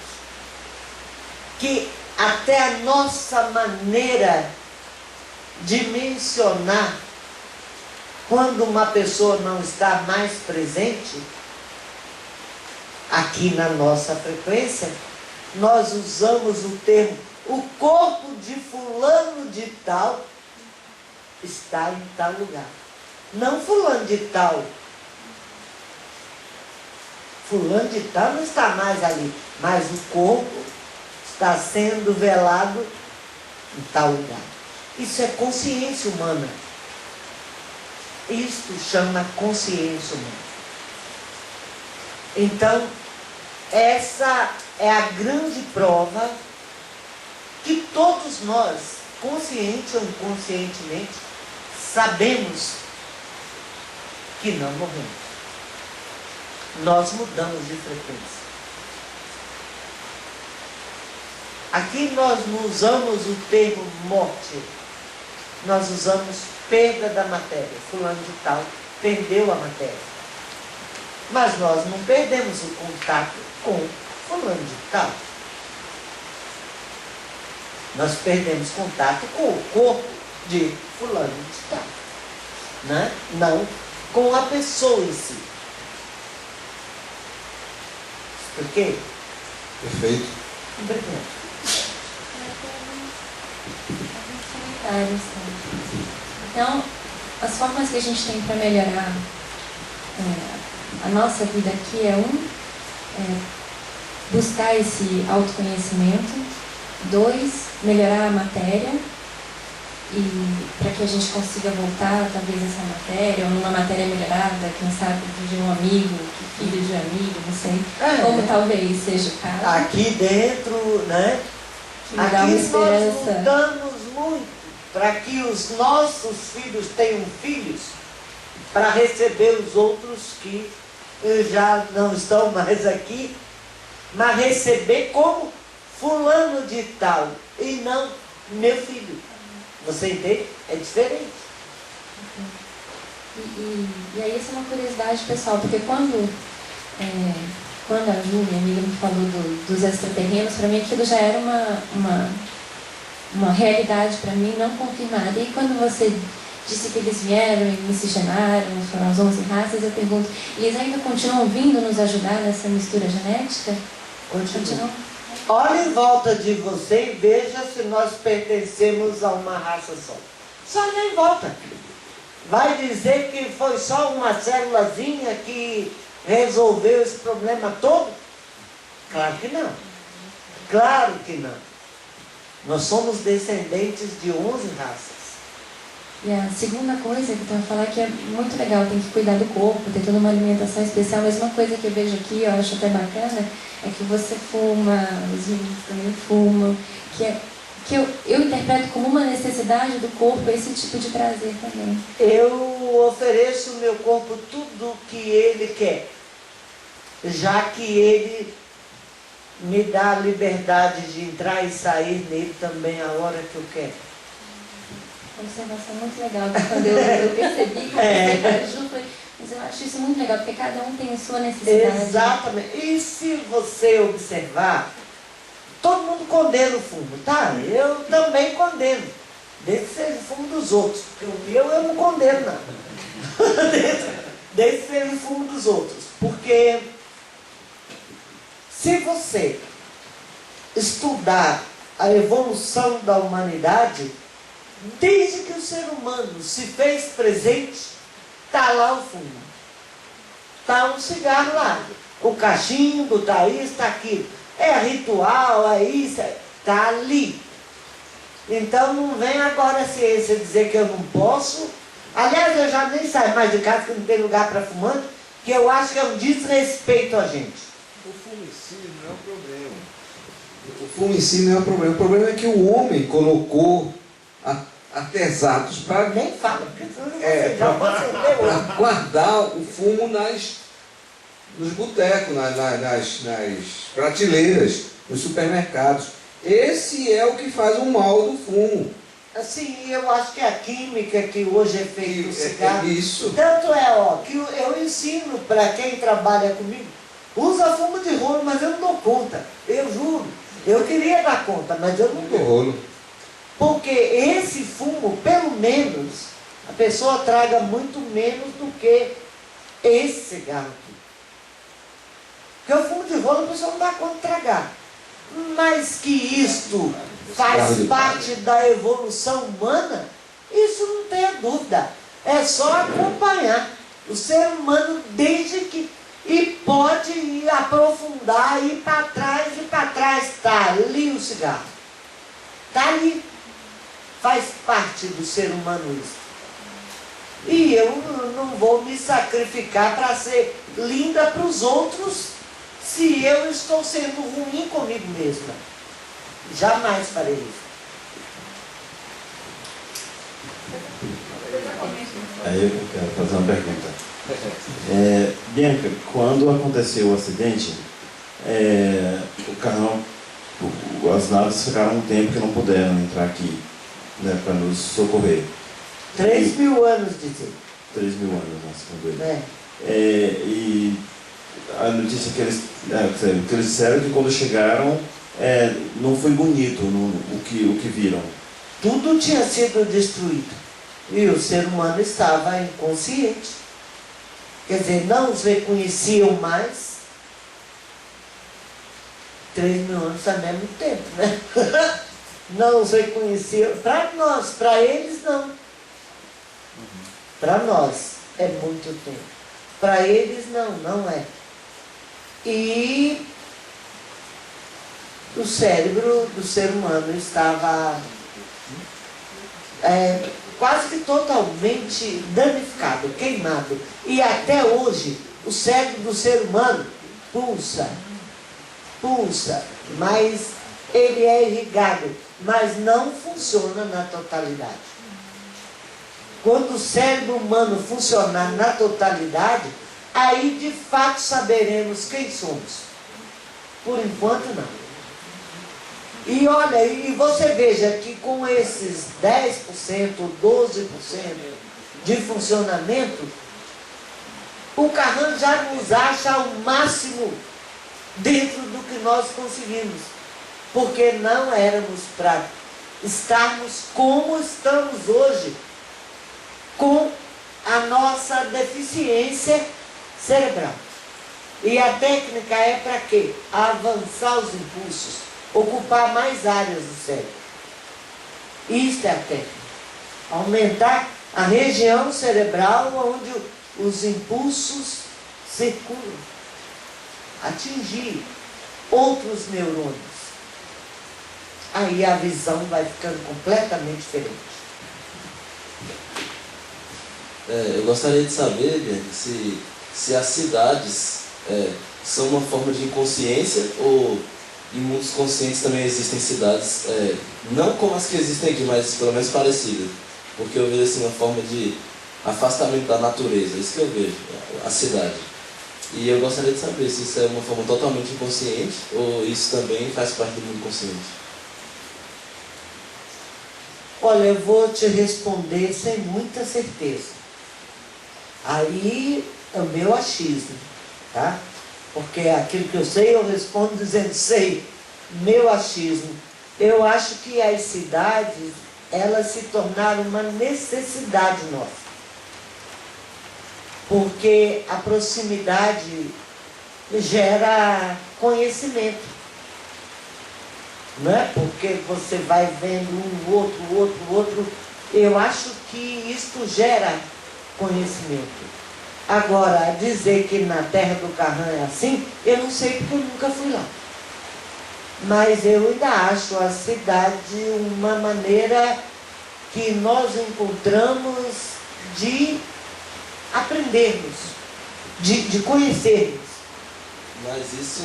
que até a nossa maneira de mencionar quando uma pessoa não está mais presente, aqui na nossa frequência, nós usamos o termo, o corpo de fulano de tal está em tal lugar. Não fulano de tal. Fulano de tal não está mais ali, mas o corpo está sendo velado em tal lugar. Isso é consciência humana. Isto chama consciência humana. Então, essa é a grande prova que todos nós, consciente ou inconscientemente, sabemos que não morremos. Nós mudamos de frequência. Aqui nós não usamos o termo morte, nós usamos perda da matéria. Fulano de tal perdeu a matéria. Mas nós não perdemos o contato com fulano de tal. Nós perdemos contato com o corpo de fulano de tal, né? Não com a pessoa em si. Expliquei? Perfeito. Obrigado. Então, as formas que a gente tem para melhorar a nossa vida aqui buscar esse autoconhecimento. 2, melhorar a matéria, e para que a gente consiga voltar, talvez, essa matéria, ou numa matéria melhorada, quem sabe de um amigo, filho de um amigo, não sei, como talvez seja o caso. Aqui dentro, né? Que me dá uma esperança. Nós lutamos muito para que os nossos filhos tenham filhos, para receber os outros que já não estão mais aqui, mas receber como fulano de tal, e não meu filho. Você entende? É diferente. E aí essa é uma curiosidade pessoal, porque quando a Ju, minha amiga, me falou dos extraterrenos, para mim aquilo já era uma realidade para mim não confirmada. E quando você disse que eles vieram e miscigenaram, foram as 11 raças, eu pergunto, eles ainda continuam vindo nos ajudar nessa mistura genética? Continuam? Olhe em volta de você e veja se nós pertencemos a uma raça só. Só olha em volta. Vai dizer que foi só uma célulazinha que resolveu esse problema todo? Claro que não. Claro que não. Nós somos descendentes de 11 raças. E a segunda coisa que eu tenho a falar é que é muito legal, tem que cuidar do corpo, ter toda uma alimentação especial, mas uma coisa que eu vejo aqui, eu acho até bacana, é que você fuma, os meninos também fumam, que eu interpreto como uma necessidade do corpo esse tipo de prazer também. Eu ofereço o meu corpo tudo o que ele quer, já que ele me dá a liberdade de entrar e sair nele também a hora que eu quero. Uma observação muito legal, que quando eu percebi que eu para a Ju, mas eu acho isso muito legal, porque cada um tem a sua necessidade. Exatamente. E se você observar, todo mundo condena o fumo, tá? Eu também condeno. Desde que seja o fumo dos outros. Porque o meu eu não condeno, não. Desde que seja o fumo dos outros. Porque se você estudar a evolução da humanidade, desde que o ser humano se fez presente, está lá o fumo. Está um cigarro lá. O cachimbo, está isso, está aquilo. É ritual, é isso, está ali. Então não vem agora a ciência dizer que eu não posso. Aliás, eu já nem saio mais de casa que não tem lugar para fumante, que eu acho que é um desrespeito a gente. O fumo em si não é um problema. O fumo em si não é um problema. O problema é que o homem colocou artesados para Nem fala, porque você já para guardar o fumo nos botecos, nas prateleiras, nos supermercados. Esse é o que faz o mal do fumo. Assim, eu acho que a química que hoje é feita no cigarro, isso. tanto que eu ensino para quem trabalha comigo, usa fumo de rolo, mas eu não dou conta, eu juro. Eu queria dar conta, mas eu não dou. Rolo. Porque esse fumo, pelo menos, a pessoa traga muito menos do que esse cigarro aqui. Porque o fumo de rolo a pessoa não dá conta de tragar. Mas que isto faz parte da evolução humana, isso não tem dúvida. É só acompanhar o ser humano desde que... E pode ir aprofundar, ir para trás e para trás. Está ali o cigarro. Está ali. Faz parte do ser humano isso. E eu não vou me sacrificar para ser linda para os outros, se eu estou sendo ruim comigo mesma. Jamais farei isso. Aí eu quero fazer uma pergunta. Bianca, quando aconteceu o acidente, o carrão, as naves ficaram um tempo que não puderam entrar aqui, né, para nos socorrer. 3.000 anos, dizer. 3.000 anos, né, segundo ele. É. E a notícia que eles disseram que quando chegaram, não foi bonito o que viram. Tudo tinha sido destruído. E o ser humano estava inconsciente. Quer dizer, não os reconheciam mais. 3.000 anos também é muito tempo, né? Não os reconheciam. Para nós, para eles não. Para nós é muito tempo. Para eles não é. E o cérebro do ser humano estava quase que totalmente danificado, queimado. E até hoje o cérebro do ser humano pulsa, mas ele é irrigado, mas não funciona na totalidade. Quando o cérebro humano funcionar na totalidade, aí de fato saberemos quem somos. Por enquanto não. E olha, e você veja que com esses 10%, 12% de funcionamento, o Carran já nos acha ao máximo dentro do que nós conseguimos. Porque não éramos para estarmos como estamos hoje, com a nossa deficiência cerebral. E a técnica é para quê? Avançar os impulsos, ocupar mais áreas do cérebro. Isto é a técnica. Aumentar a região cerebral onde os impulsos circulam. Atingir outros neurônios. Aí a visão vai ficando completamente diferente. Eu gostaria de saber, Bianca, se as cidades são uma forma de inconsciência ou em mundos conscientes também existem cidades, não como as que existem aqui, mas pelo menos parecidas. Porque eu vejo assim uma forma de afastamento da natureza, isso que eu vejo, a cidade. E eu gostaria de saber se isso é uma forma totalmente inconsciente ou isso também faz parte do mundo consciente. Olha, eu vou te responder sem muita certeza. Aí é o meu achismo, tá? Porque aquilo que eu sei, eu respondo dizendo sei. Meu achismo. Eu acho que as cidades, elas se tornaram uma necessidade nossa. Porque a proximidade gera conhecimento. Não é? Porque você vai vendo um, outro. Eu acho que isto gera conhecimento. Agora, dizer que na terra do Carran é assim, eu não sei porque eu nunca fui lá. Mas eu ainda acho a cidade uma maneira que nós encontramos de aprendermos, de conhecermos. Mas isso,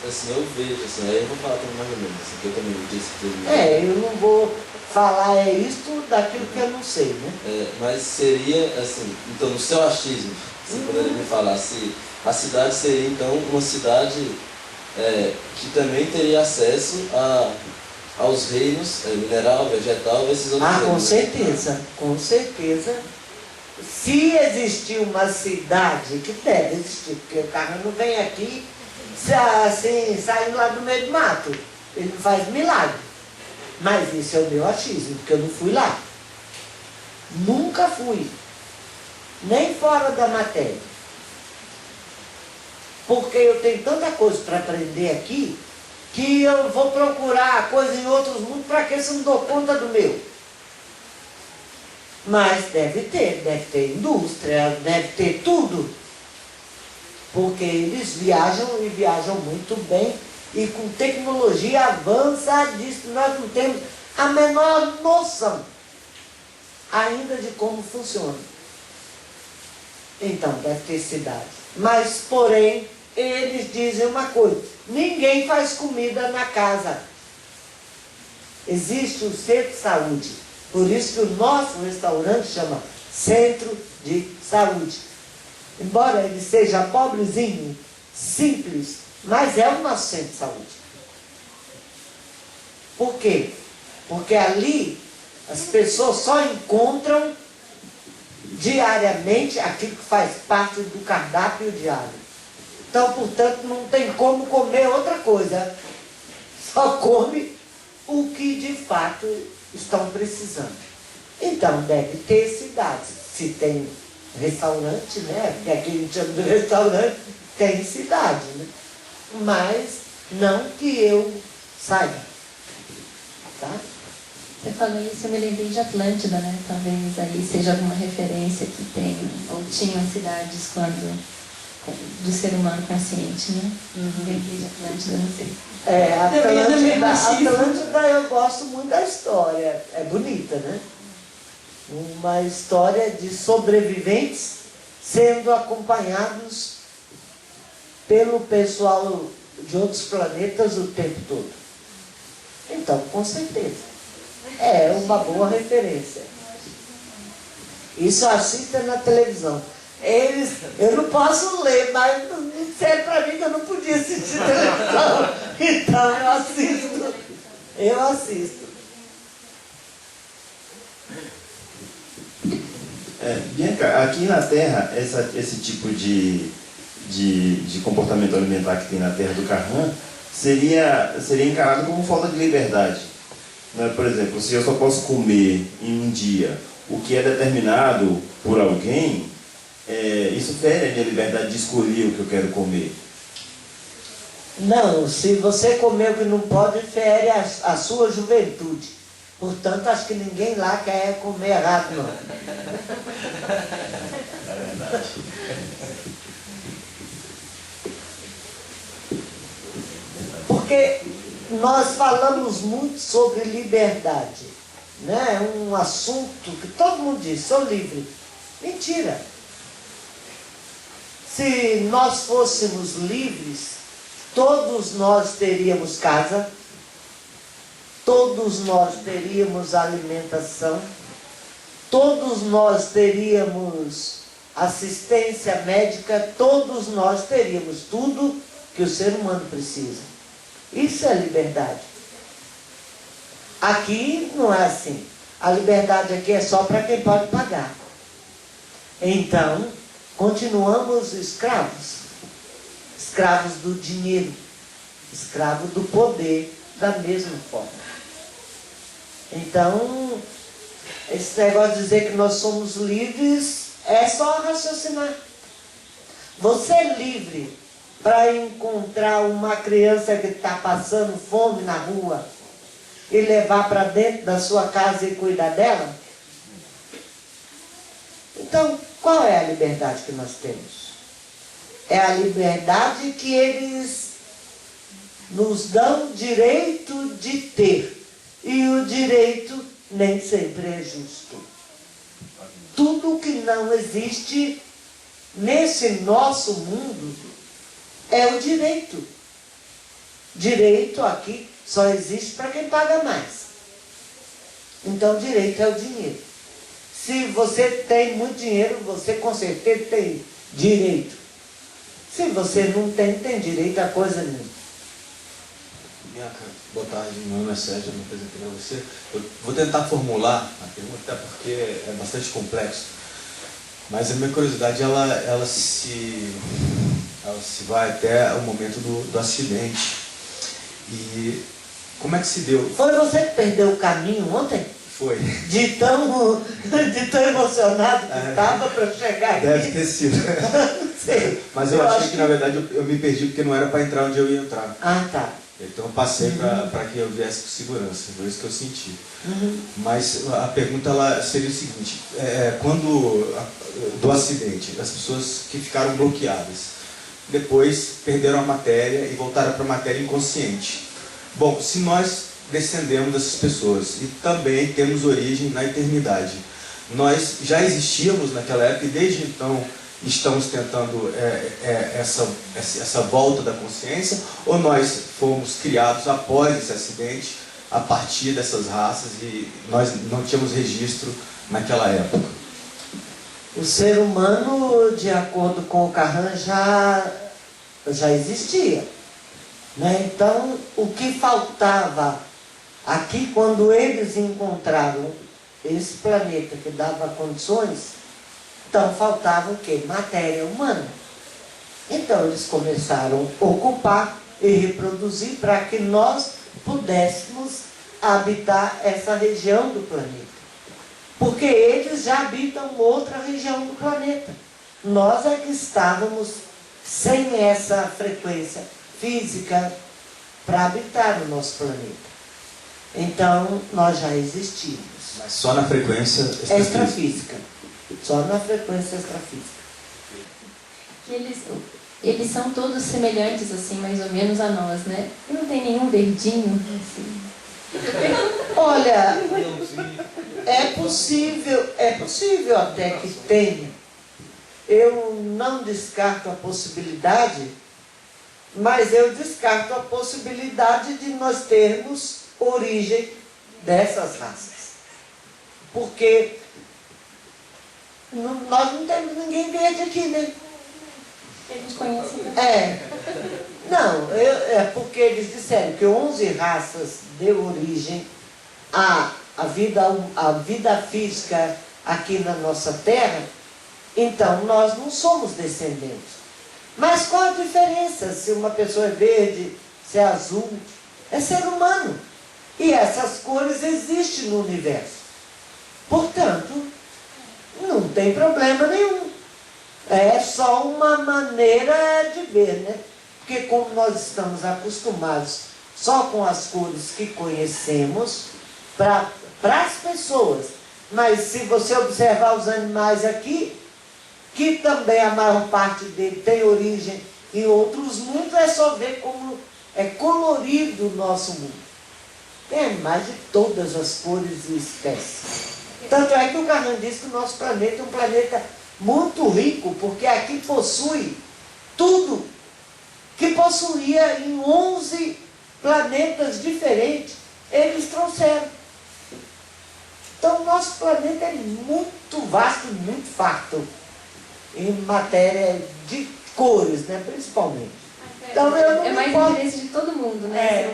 assim, eu vejo, assim, aí eu vou falar também mais ou menos, assim, que eu também disse que eu não vou falar isto daquilo que eu não sei, né? mas seria, assim, então no seu achismo, você poderia me falar se a cidade seria então uma cidade que também teria acesso aos reinos mineral, vegetal, esses outros reinos. Com certeza, com certeza. Se existir uma cidade, que deve existir, porque o carro não vem aqui assim, saindo lá do meio do mato. Ele não faz milagre. Mas isso é o meu achismo, porque eu não fui lá. Nunca fui. Nem fora da matéria. Porque eu tenho tanta coisa para aprender aqui, que eu vou procurar coisa em outros mundos para que eu não dou conta do meu. Mas deve ter indústria, deve ter tudo. Porque eles viajam e viajam muito bem e com tecnologia avançadíssima. Nós não temos a menor noção ainda de como funciona. Então, deve ter cidade. Mas, porém, eles dizem uma coisa: ninguém faz comida na casa. Existe o centro de saúde. Por isso que o nosso restaurante chama Centro de Saúde. Embora ele seja pobrezinho, simples, mas é o nosso centro de saúde. Por quê? Porque ali as pessoas só encontram diariamente aquilo que faz parte do cardápio diário. Então, portanto, não tem como comer outra coisa. Só come o que de fato estão precisando. Então, deve ter cidades. Se tem restaurante, né? Porque aqui a gente chama de restaurante, tem cidade, né? Mas não que eu saiba. Tá? Você falou isso, eu me lembrei de Atlântida, né? Talvez aí seja alguma referência que tem, ou tinham cidades quando, do ser humano consciente, né? Lembrei de Atlântida, não sei. Atlântida eu gosto muito da história, é bonita, né? Uma história de sobreviventes sendo acompanhados pelo pessoal de outros planetas o tempo todo. Então, com certeza, é uma boa referência. Isso assista na televisão. Eu não posso ler, mas disseram para mim que eu não podia assistir televisão. Então eu assisto. Bianca, aqui na Terra, esse tipo de comportamento alimentar que tem na Terra do Carrã seria encarado como falta de liberdade. Né? Por exemplo, se eu só posso comer em um dia o que é determinado por alguém, isso fere a minha liberdade de escolher o que eu quero comer. Não, se você comer o que não pode, fere a sua juventude. Portanto, acho que ninguém lá quer comer errado, não. É verdade. Porque nós falamos muito sobre liberdade, né? É um assunto que todo mundo diz, sou livre. Mentira. Se nós fôssemos livres, todos nós teríamos casa, todos nós teríamos alimentação, todos nós teríamos assistência médica, todos nós teríamos tudo que o ser humano precisa. Isso é liberdade. Aqui não é assim. A liberdade aqui é só para quem pode pagar. Então, continuamos escravos. Escravos do dinheiro. Escravos do poder, da mesma forma. Então, esse negócio de dizer que nós somos livres é só raciocinar. Você é livre para encontrar uma criança que está passando fome na rua e levar para dentro da sua casa e cuidar dela? Então, qual é a liberdade que nós temos? É a liberdade que eles nos dão direito de ter. E o direito nem sempre é justo. Tudo que não existe nesse nosso mundo é o direito. Direito aqui só existe para quem paga mais. Então, direito é o dinheiro. Se você tem muito dinheiro, você com certeza tem direito. Se você não tem, tem direito a coisa nenhuma. Bianca, boa tarde, meu nome é Sérgio, eu me apresentei para você. Eu vou tentar formular a pergunta, até porque é bastante complexo. Mas a minha curiosidade, ela se vai até o momento do acidente. E como é que se deu? Foi você que perdeu o caminho ontem? Foi. De tão emocionado que estava para chegar aqui. Deve ter sido. Sei. Mas eu achei que, na verdade, eu me perdi porque não era para entrar onde eu ia entrar. Ah, tá. Então eu passei para que eu viesse com segurança, foi isso que eu senti. Uhum. Mas a pergunta seria o seguinte, do acidente, as pessoas que ficaram bloqueadas, depois perderam a matéria e voltaram para a matéria inconsciente. Bom, se nós descendemos dessas pessoas e também temos origem na eternidade, nós já existíamos naquela época e desde então estamos tentando essa volta da consciência, ou nós fomos criados após esse acidente, a partir dessas raças, e nós não tínhamos registro naquela época? O ser humano, de acordo com o Carran, já existia, né? Então, o que faltava aqui, quando eles encontraram esse planeta que dava condições, então faltava o quê? Matéria humana. Então eles começaram a ocupar e reproduzir para que nós pudéssemos habitar essa região do planeta. Porque eles já habitam outra região do planeta. Nós é que estávamos sem essa frequência física para habitar o nosso planeta. Então, nós já existimos. Mas só na frequência extrafísica. Só na frequência extrafísica. Eles são todos semelhantes, assim, mais ou menos a nós, né? E não tem nenhum verdinho, assim. Olha, é possível até que tenha. Eu não descarto a possibilidade, mas eu descarto a possibilidade de nós termos origem dessas raças. Porque nós não temos ninguém verde aqui, né? A gente conhece, né? Não, é porque eles disseram que 11 raças deu origem à vida física aqui na nossa Terra. Então, nós não somos descendentes. Mas qual a diferença se uma pessoa é verde, se é azul? É ser humano. E essas cores existem no universo. Portanto, não tem problema nenhum. É só uma maneira de ver, né? Porque como nós estamos acostumados só com as cores que conhecemos para as pessoas, mas se você observar os animais aqui, que também a maior parte dele tem origem em outros mundos, é só ver como é colorido o nosso mundo. Tem animais de todas as cores e espécies. Tanto é que o Carnan diz que o nosso planeta é um planeta muito rico, porque aqui possui tudo que possuía em 11 planetas diferentes. Eles trouxeram. Então, o nosso planeta é muito vasto, muito farto em matéria de cores, né, principalmente. Então, eu não é mais interesse de todo mundo, né?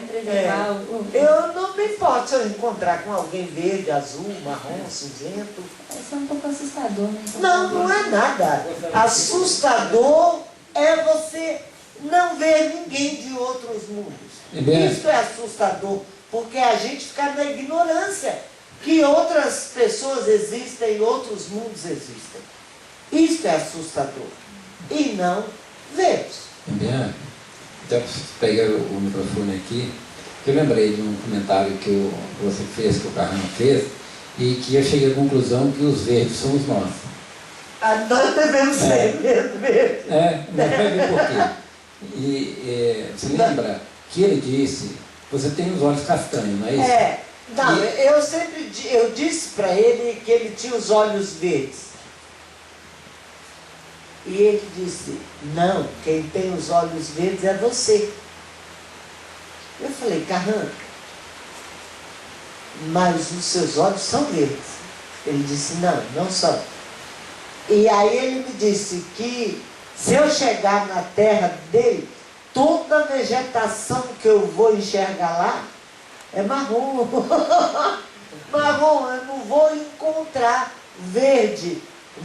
Eu não me importo se eu encontrar com alguém verde, azul, marrom, cinzento. Isso é um pouco assustador, né? Não, não é nada. Assustador é você não ver ninguém de outros mundos. Isso é assustador, porque a gente fica na ignorância que outras pessoas existem, outros mundos existem. Isso é assustador. E não vemos. Até pegar o microfone aqui, que eu lembrei de um comentário que você fez, que o Carran fez, e que eu cheguei à conclusão que os verdes somos nós. Nós devemos ser mesmo. Mas vai ver por quê. E você lembra que ele disse, você tem os olhos castanhos, não é isso? Não, eu disse para ele que ele tinha os olhos verdes. E ele disse, não, quem tem os olhos verdes é você. Eu falei, Carran, mas os seus olhos são verdes. Ele disse, não, não são. E aí ele me disse que se eu chegar na terra dele, toda a vegetação que eu vou enxergar lá é marrom. Marrom, eu não vou encontrar verde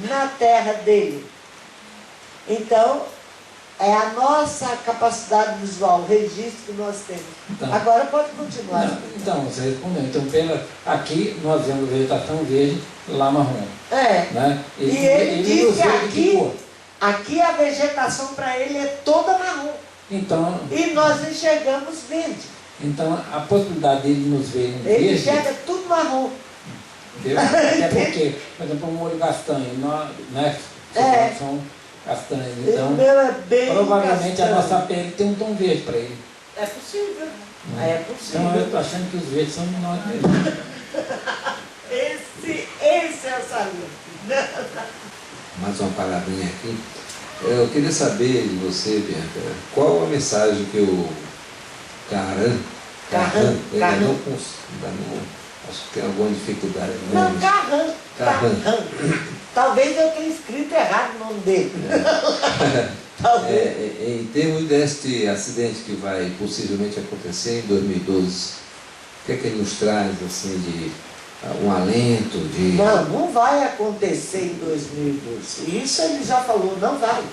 na terra dele. Então, é a nossa capacidade visual, o registro que nós temos. Então, agora pode continuar. Não, então, você respondeu. Então, aqui nós vemos vegetação verde, lá marrom. Né? E ele diz que aqui a vegetação para ele é toda marrom. Então, e nós enxergamos verde. Então, a possibilidade dele nos ver em verde... Ele enxerga tudo marrom. Entendeu? Até porque, por exemplo, um olho castanho, né? São castanhos. Então, o meu é bem provavelmente castanho. A nossa pele tem um tom verde para ele. É possível. É possível. Então, eu estou achando que os verdes são nós mesmos. Esse é o saludo. mais uma palavrinha aqui. Eu queria saber de você, Bianca, qual a mensagem que o Carran, acho que tem alguma dificuldade. Não, Carran. Talvez eu tenha escrito errado o nome dele. Em termos deste acidente que vai possivelmente acontecer em 2012, o que é que ele nos traz assim, de um alento? Não vai acontecer em 2012. Isso ele já falou, não vai.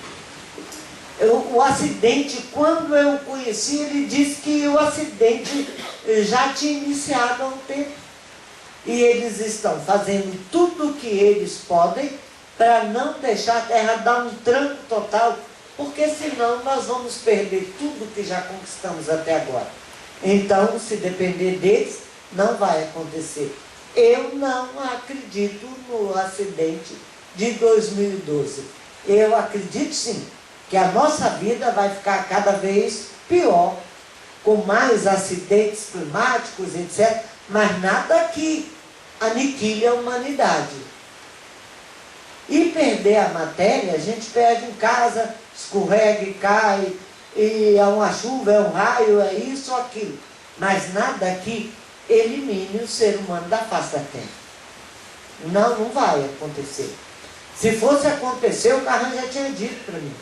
O acidente, quando eu o conheci, ele disse que o acidente já tinha iniciado há um tempo. E eles estão fazendo tudo o que eles podem para não deixar a Terra dar um tranco total, porque senão nós vamos perder tudo que já conquistamos até agora. Então, se depender deles, não vai acontecer. Eu não acredito no acidente de 2012. Eu acredito sim que a nossa vida vai ficar cada vez pior, com mais acidentes climáticos, etc., mas nada que aniquile a humanidade. E perder a matéria, a gente perde em casa, escorrega e cai, e é uma chuva, é um raio, é isso ou aquilo. Mas nada que elimine o ser humano da face da Terra. Não vai acontecer. Se fosse acontecer, o Carran já tinha dito para mim.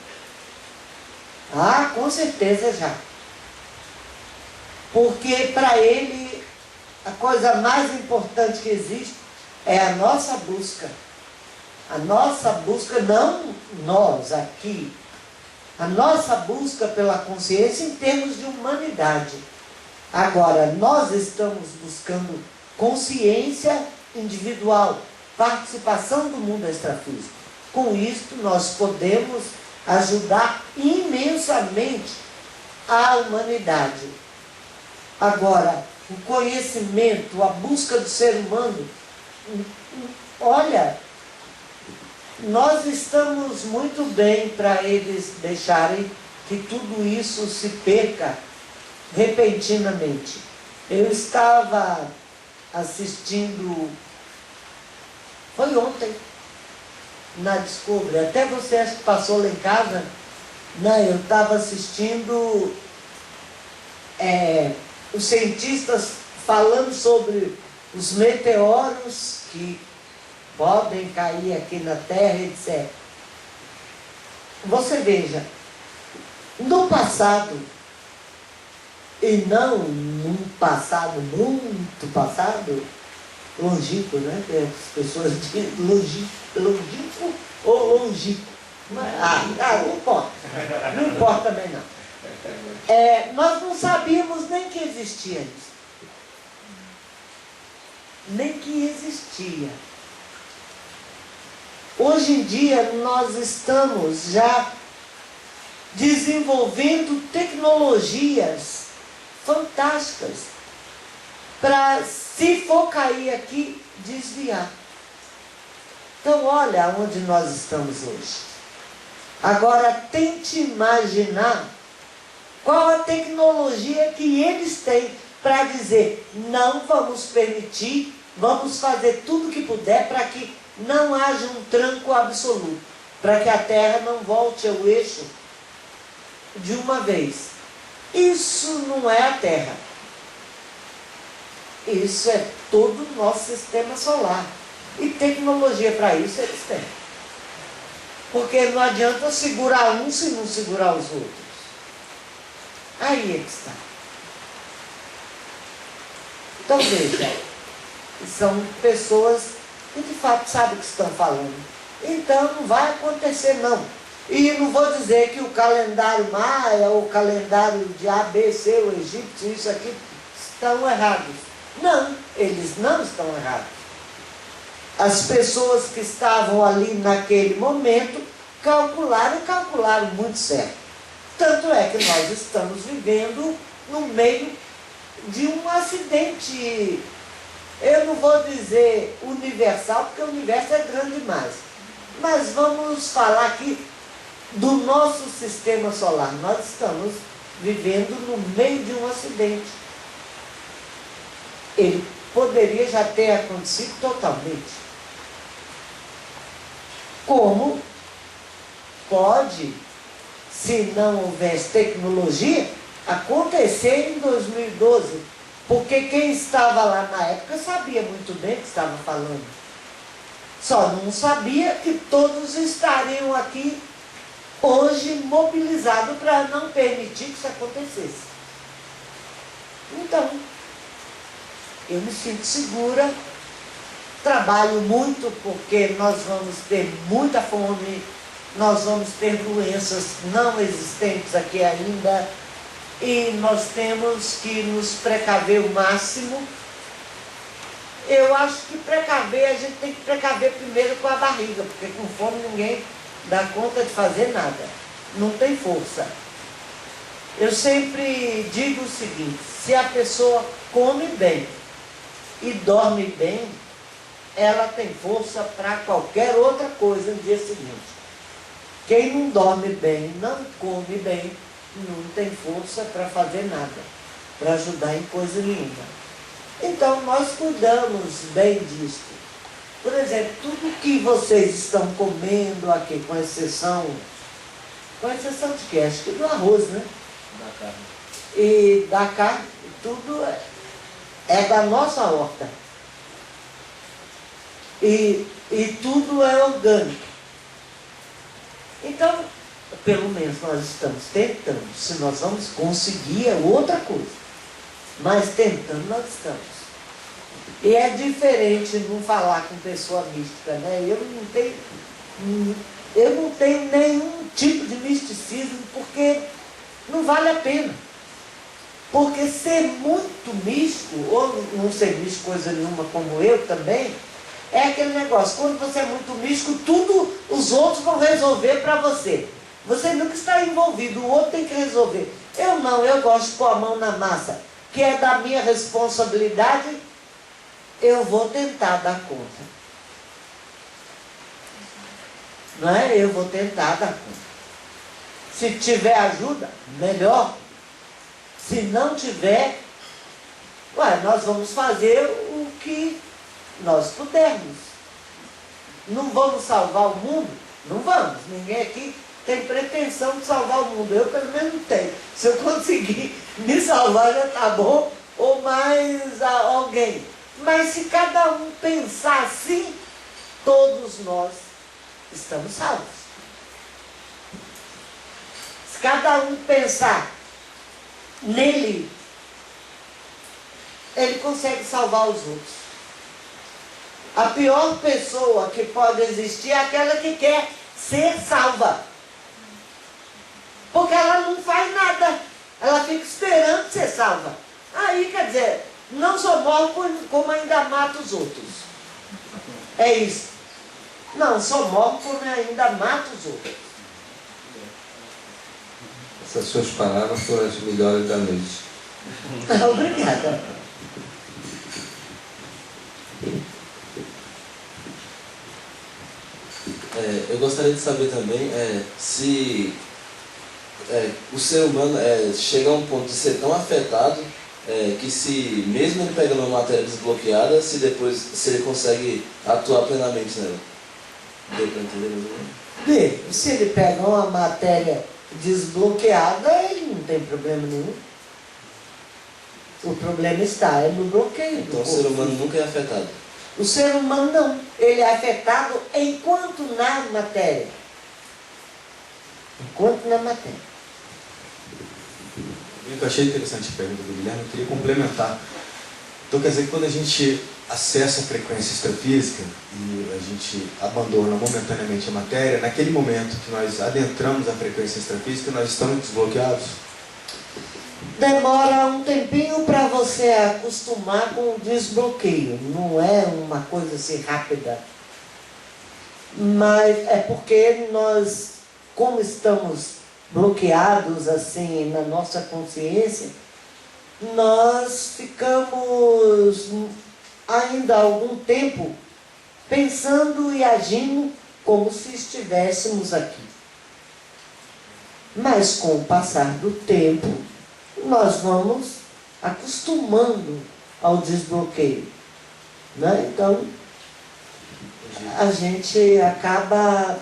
Ah, com certeza já. Porque para ele, a coisa mais importante que existe é a nossa busca. A nossa busca, não nós aqui, a nossa busca pela consciência em termos de humanidade. Agora, nós estamos buscando consciência individual, participação do mundo extrafísico. Com isto, nós podemos ajudar imensamente a humanidade. Agora, o conhecimento, a busca do ser humano, olha, nós estamos muito bem para eles deixarem que tudo isso se perca repentinamente. Eu estava assistindo, foi ontem, na Discovery, até você acho que passou lá em casa, né? Eu estava assistindo os cientistas falando sobre os meteoros que podem cair aqui na Terra, etc. Você veja, no passado, e não num passado muito passado, longínquo, né? Que as pessoas dizem longínquo ou longínquo. Não importa. Não importa também não. Nós não sabíamos nem que existia isso. Nem que existia. Hoje em dia nós estamos já desenvolvendo tecnologias fantásticas para, se for cair aqui, desviar. Então olha onde nós estamos hoje. Agora tente imaginar qual a tecnologia que eles têm para dizer, não vamos permitir, vamos fazer tudo que puder para que não haja um tranco absoluto, para que a Terra não volte ao eixo de uma vez. Isso não é a Terra. Isso é todo o nosso sistema solar. E tecnologia para isso eles têm. Porque não adianta segurar um se não segurar os outros. Aí é que está. Então veja, são pessoas que de fato sabem o que estão falando. Então não vai acontecer não. E não vou dizer que o calendário maia, o calendário de A, B, C, o egípcio, isso aqui, estão errados. Não, eles não estão errados. As pessoas que estavam ali naquele momento calcularam muito certo. Tanto é que nós estamos vivendo no meio de um acidente, eu não vou dizer universal, porque o universo é grande demais. Mas vamos falar aqui do nosso sistema solar. Nós estamos vivendo no meio de um acidente. Ele poderia já ter acontecido totalmente. Como pode, se não houvesse tecnologia, acontecer em 2012. Porque quem estava lá na época sabia muito bem o que estava falando. Só não sabia que todos estariam aqui hoje mobilizados para não permitir que isso acontecesse. Então, eu me sinto segura, trabalho muito porque nós vamos ter muita fome, nós vamos ter doenças não existentes aqui ainda, e nós temos que nos precaver o máximo. Eu acho que precaver, a gente tem que precaver primeiro com a barriga, porque com fome ninguém dá conta de fazer nada, não tem força. Eu sempre digo o seguinte: se a pessoa come bem e dorme bem, ela tem força para qualquer outra coisa no dia seguinte. Quem não dorme bem, não come bem, não tem força para fazer nada, para ajudar em coisa nenhuma. Então, nós cuidamos bem disso. Por exemplo, tudo que vocês estão comendo aqui, com exceção de quê? Acho que do arroz, né? Da carne. E da carne, tudo é da nossa horta. E tudo é orgânico. Então, pelo menos nós estamos tentando. Se nós vamos conseguir é outra coisa. Mas tentando nós estamos. E é diferente não falar com pessoa mística, né? Eu não tenho nenhum tipo de misticismo, porque não vale a pena. Porque ser muito místico, ou não ser místico coisa nenhuma como eu também, é aquele negócio: quando você é muito místico, tudo os outros vão resolver para você. Você nunca está envolvido, o outro tem que resolver. Eu não, eu gosto de pôr a mão na massa, que é da minha responsabilidade, eu vou tentar dar conta. Não é? Eu vou tentar dar conta. Se tiver ajuda, melhor. Se não tiver, nós vamos fazer o que nós pudermos. Não vamos salvar o mundo? Não vamos. Ninguém aqui tem pretensão de salvar o mundo. Eu, pelo menos, não tenho. Se eu conseguir me salvar, já está bom. Ou mais alguém. Mas se cada um pensar assim, todos nós estamos salvos. Se cada um pensar nele, ele consegue salvar os outros. A pior pessoa que pode existir é aquela que quer ser salva. Porque ela não faz nada. Ela fica esperando ser salva. Aí, quer dizer, não só morre como ainda mata os outros. É isso. Não, só morre como ainda mata os outros. Essas suas palavras foram as melhores da noite. Obrigada. Eu gostaria de saber também se o ser humano chega a um ponto de ser tão afetado que, se mesmo ele pegando uma matéria desbloqueada, se ele consegue atuar plenamente nela. Deu para entender mais ou menos? Se ele pega uma matéria desbloqueada, ele não tem problema nenhum. O problema está no bloqueio. Então o ser humano nunca é afetado. O ser humano não. Ele é afetado enquanto na matéria. Enquanto na matéria. Eu achei interessante a pergunta do Guilherme, eu queria complementar. Então quer dizer que quando a gente acessa a frequência extrafísica e a gente abandona momentaneamente a matéria, naquele momento que nós adentramos a frequência extrafísica, nós estamos desbloqueados? Demora um tempinho para você acostumar com o desbloqueio. Não é uma coisa assim rápida. Mas é porque nós, como estamos bloqueados assim na nossa consciência, nós ficamos ainda algum tempo pensando e agindo como se estivéssemos aqui. Mas com o passar do tempo, nós vamos acostumando ao desbloqueio, né? Então, a gente acaba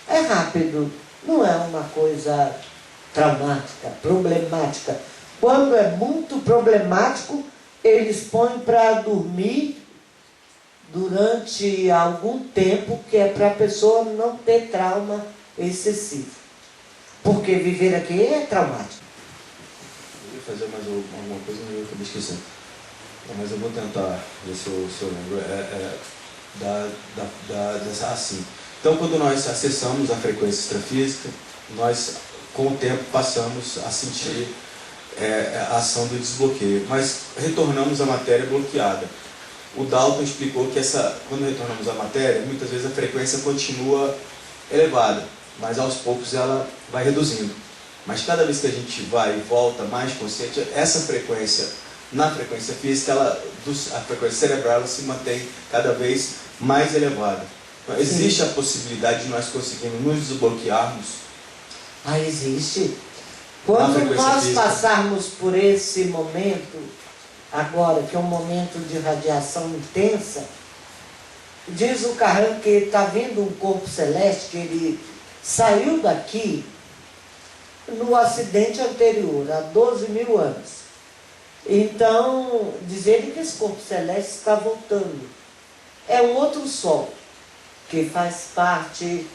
É rápido, não é uma coisa traumática, problemática. Quando é muito problemático, eles põem para dormir durante algum tempo, que é para a pessoa não ter trauma excessivo. Porque viver aqui é traumático. Eu ia fazer mais alguma coisa, mas eu acabei esquecendo. Mas eu vou tentar ver se eu lembro. Assim. Então, quando nós acessamos a frequência extrafísica, nós, com o tempo, passamos a sentir a ação do desbloqueio, mas retornamos à matéria bloqueada. O Dalton explicou que quando retornamos à matéria, muitas vezes a frequência continua elevada, mas aos poucos ela vai reduzindo. Mas cada vez que a gente vai e volta mais consciente, essa frequência, na frequência física, a frequência cerebral ela se mantém cada vez mais elevada. Então, existe a possibilidade de nós conseguirmos nos desbloquearmos? Existe. Quando nós passarmos por esse momento, agora, que é um momento de radiação intensa, diz o Carran que está vindo um corpo celeste, que ele saiu daqui no acidente anterior, há 12 mil anos. Então, diz ele que esse corpo celeste está voltando. É um outro sol, que faz parte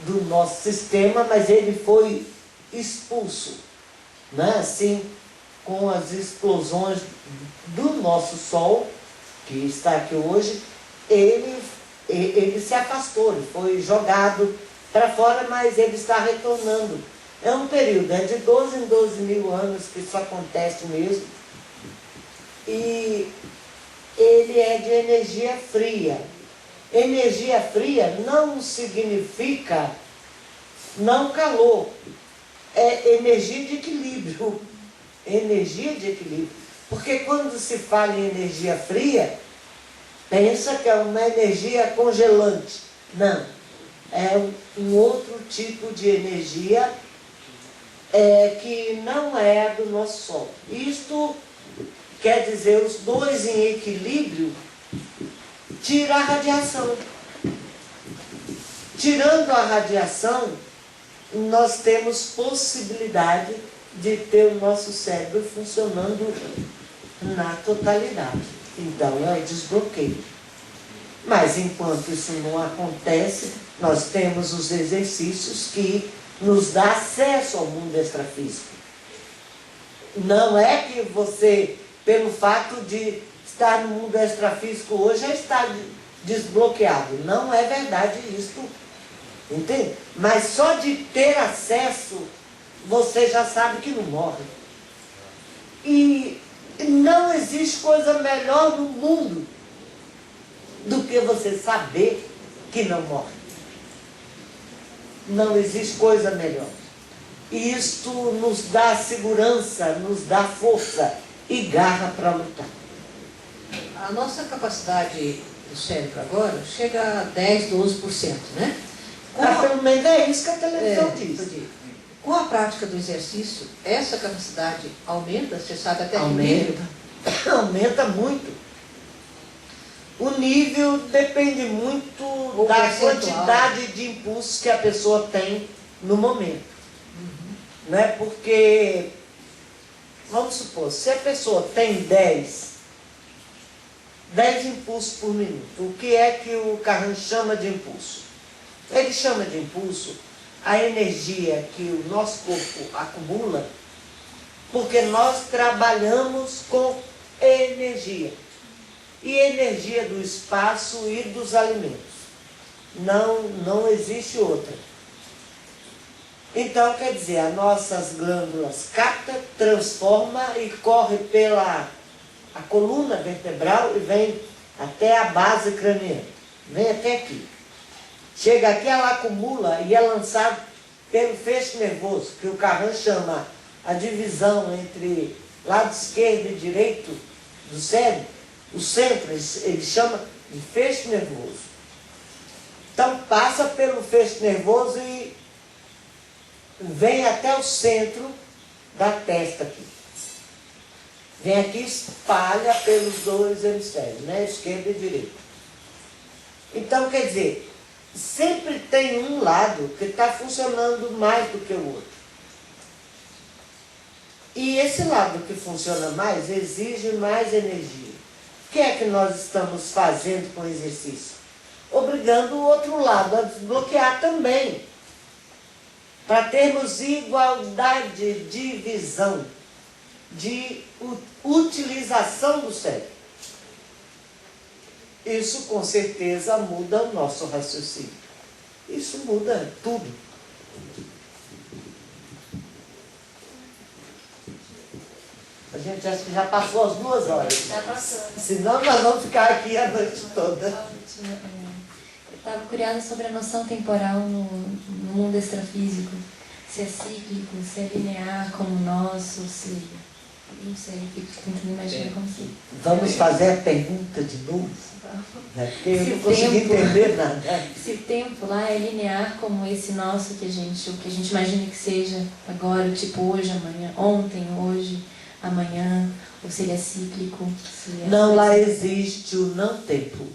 do nosso sistema, mas ele foi expulso, né? Assim, com as explosões do nosso Sol, que está aqui hoje, ele se afastou, ele foi jogado para fora, mas ele está retornando. É um período, de 12 em 12 mil anos que isso acontece mesmo. E ele é de energia fria. Energia fria não significa não calor, é energia de equilíbrio. Energia de equilíbrio. Porque quando se fala em energia fria, pensa que é uma energia congelante. Não. É um outro tipo de energia que não é do nosso Sol. Isto quer dizer, os dois em equilíbrio tira a radiação. Tirando a radiação, nós temos possibilidade de ter o nosso cérebro funcionando na totalidade. Então, é o desbloqueio. Mas, enquanto isso não acontece, nós temos os exercícios que nos dá acesso ao mundo extrafísico. Não é que você, pelo fato de estar no mundo extrafísico hoje, já está desbloqueado. Não é verdade isso. Entende? Mas só de ter acesso, você já sabe que não morre. E não existe coisa melhor no mundo do que você saber que não morre. Não existe coisa melhor. E isto nos dá segurança, nos dá força e garra para lutar. A nossa capacidade do cérebro agora chega a 10, 12%, né? Pelo menos é isso que a televisão diz. Com a prática do exercício, essa capacidade aumenta, você sabe até que nível? Aumenta muito. O nível depende muito da quantidade de impulsos que a pessoa tem no momento. Não é? Porque, vamos supor, se a pessoa tem 10 impulsos por minuto, o que é que o Carran chama de impulso? Ele chama de impulso a energia que o nosso corpo acumula, porque nós trabalhamos com energia. E energia do espaço e dos alimentos. Não existe outra. Então, quer dizer, as nossas glândulas captam, transforma e corre pela a coluna vertebral e vem até a base craniana. Vem até aqui. Chega aqui, ela acumula e é lançado pelo feixe nervoso, que o Carran chama a divisão entre lado esquerdo e direito do cérebro. O centro, ele chama de feixe nervoso. Então, passa pelo feixe nervoso e vem até o centro da testa aqui. Vem aqui e espalha pelos dois hemisférios, né? Esquerdo e direito. Então, quer dizer, sempre tem um lado que está funcionando mais do que o outro. E esse lado que funciona mais exige mais energia. O que é que nós estamos fazendo com o exercício? Obrigando o outro lado a desbloquear também, para termos igualdade de visão, de utilização do cérebro. Isso com certeza muda o nosso raciocínio. Isso muda tudo. A gente acha que já passou as 2 horas. Já passou. Senão nós vamos ficar aqui a noite toda. Eu estava curiosa sobre a noção temporal no mundo extrafísico. Se é cíclico, se é linear como o nosso, se... Não sei, fico tentando imaginar como se... Vamos fazer a pergunta de novo? Né? Porque eu não consegui entender nada. Se o tempo lá é linear como esse nosso, o que a gente imagina que seja agora, tipo hoje, amanhã, ontem, hoje, amanhã, ou se ele é cíclico. Se é não, lá existe o não tempo.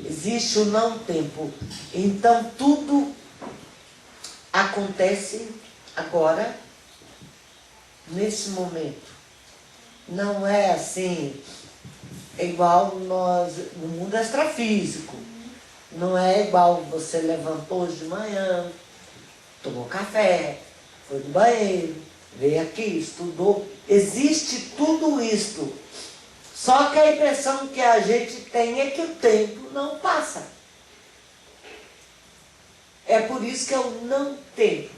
Existe o não tempo. Então tudo acontece agora, nesse momento. Não é assim, é igual nós, no mundo extrafísico. Não é igual você levantou hoje de manhã, tomou café, foi no banheiro, veio aqui, estudou. Existe tudo isto. Só que a impressão que a gente tem é que o tempo não passa. É por isso que é o não tempo.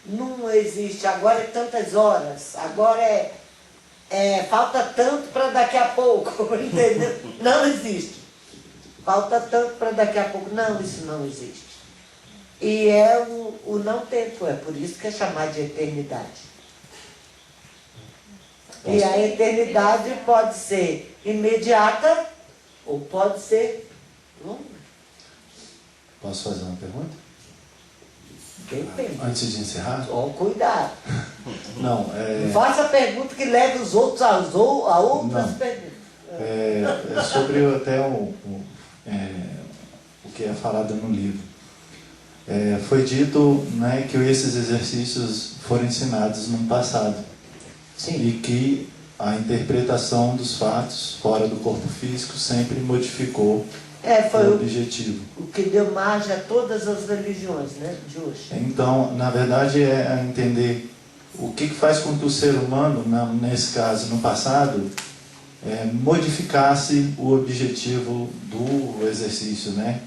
Não existe, agora é tantas horas, agora falta tanto para daqui a pouco, entendeu? Não existe. Falta tanto para daqui a pouco. Não, isso não existe. E é o não tempo, é por isso que é chamado de eternidade. E a eternidade pode ser imediata ou pode ser longa. Posso fazer uma pergunta? Depende. Antes de encerrar? Só cuidado. Não, Não faça a pergunta que leve os outros a outras perguntas. É sobre até o que é falado no livro. Foi dito, né, que esses exercícios foram ensinados no passado. Sim. E que a interpretação dos fatos fora do corpo físico sempre modificou foi o objetivo. O que deu margem a todas as religiões, né, de hoje. Então, na verdade, é entender o que faz com que o ser humano, nesse caso, no passado, modificasse o objetivo do exercício, né?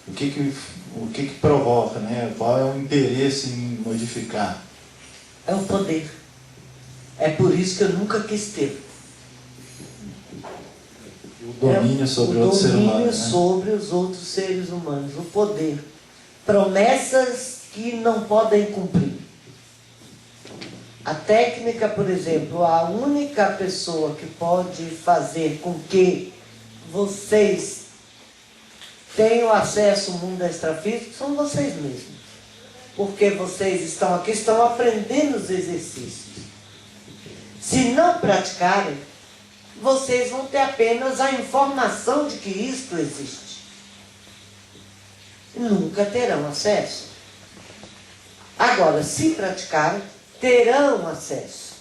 O que provoca, né? Qual é o interesse em modificar? É o poder. É por isso que eu nunca quis ter. O domínio sobre outro ser humano. O domínio sobre os outros seres humanos. O poder. Promessas que não podem cumprir. A técnica, por exemplo, a única pessoa que pode fazer com que vocês tenham acesso ao mundo extrafísico são vocês mesmos. Porque vocês estão aqui, estão aprendendo os exercícios. Se não praticarem, vocês vão ter apenas a informação de que isto existe. Nunca terão acesso. Agora, se praticarem, terão acesso.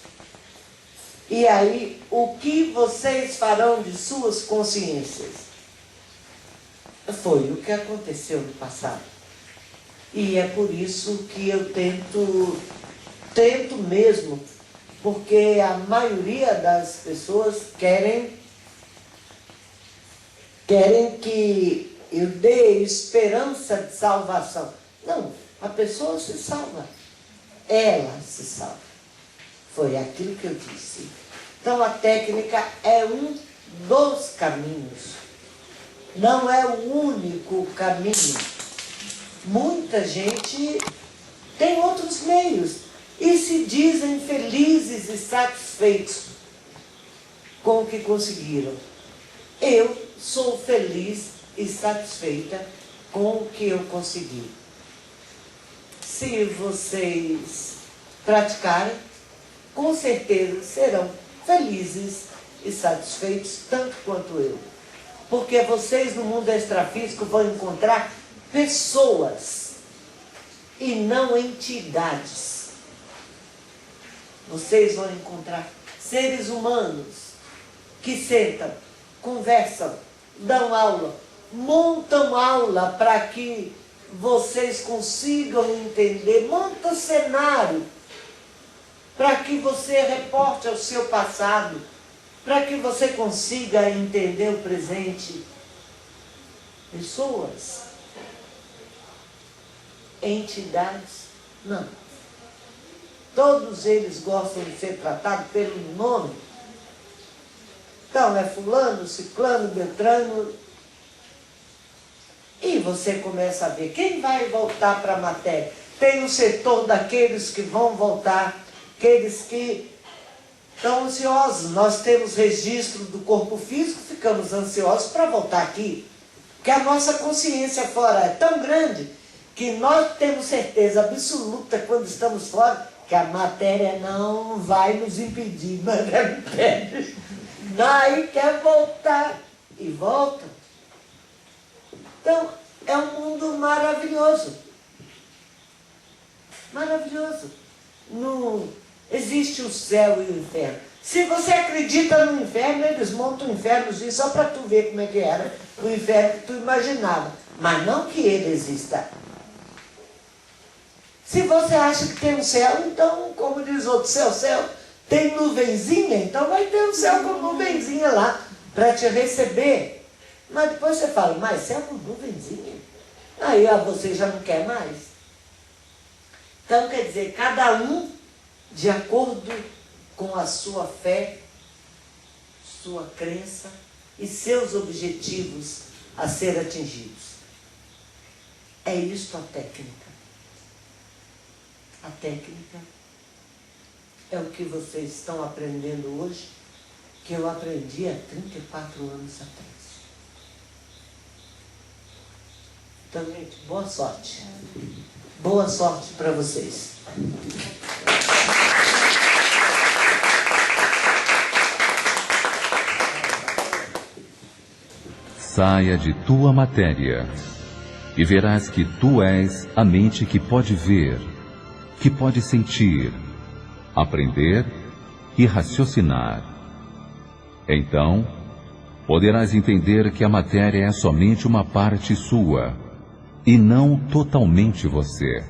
E aí, o que vocês farão de suas consciências? Foi o que aconteceu no passado. E é por isso que eu tento mesmo, porque a maioria das pessoas querem que eu dê esperança de salvação. Não, a pessoa se salva. Ela se salva. Foi aquilo que eu disse. Então a técnica é um dos caminhos. Não é o único caminho. Muita gente tem outros meios e se dizem felizes e satisfeitos com o que conseguiram. Eu sou feliz e satisfeita com o que eu consegui. Se vocês praticarem, com certeza serão felizes e satisfeitos tanto quanto eu. Porque vocês no mundo extrafísico vão encontrar pessoas e não entidades. Vocês vão encontrar seres humanos que sentam, conversam, dão aula, montam aula para que vocês consigam entender, montam cenário para que você reporte ao seu passado, para que você consiga entender o presente. Pessoas, entidades, não. Todos eles gostam de ser tratados pelo nome. Então, é fulano, ciclano, beltrano. E você começa a ver quem vai voltar para a matéria. Tem um setor daqueles que vão voltar, aqueles que estão ansiosos. Nós temos registro do corpo físico, ficamos ansiosos para voltar aqui. Porque a nossa consciência fora é tão grande que nós temos certeza absoluta quando estamos fora que a matéria não vai nos impedir, mas ela impede. Daí quer voltar e volta. Então, é um mundo maravilhoso. Maravilhoso. Não existe o céu e o inferno. Se você acredita no inferno, eles montam o inferno só para tu ver como é que era o inferno que tu imaginava. Mas não que ele exista. Se você acha que tem um céu, então, como diz outro, céu, tem nuvenzinha, então vai ter um céu com nuvenzinha lá para te receber. Mas depois você fala, mas céu com nuvenzinha? Aí você já não quer mais. Então, quer dizer, cada um de acordo com a sua fé, sua crença e seus objetivos a ser atingidos. É isto a técnica. A técnica é o que vocês estão aprendendo hoje, que eu aprendi há 34 anos atrás. Então, gente, boa sorte. Boa sorte para vocês. Saia de tua matéria e verás que tu és a mente que pode ver, que pode sentir, aprender e raciocinar. Então, poderás entender que a matéria é somente uma parte sua e não totalmente você.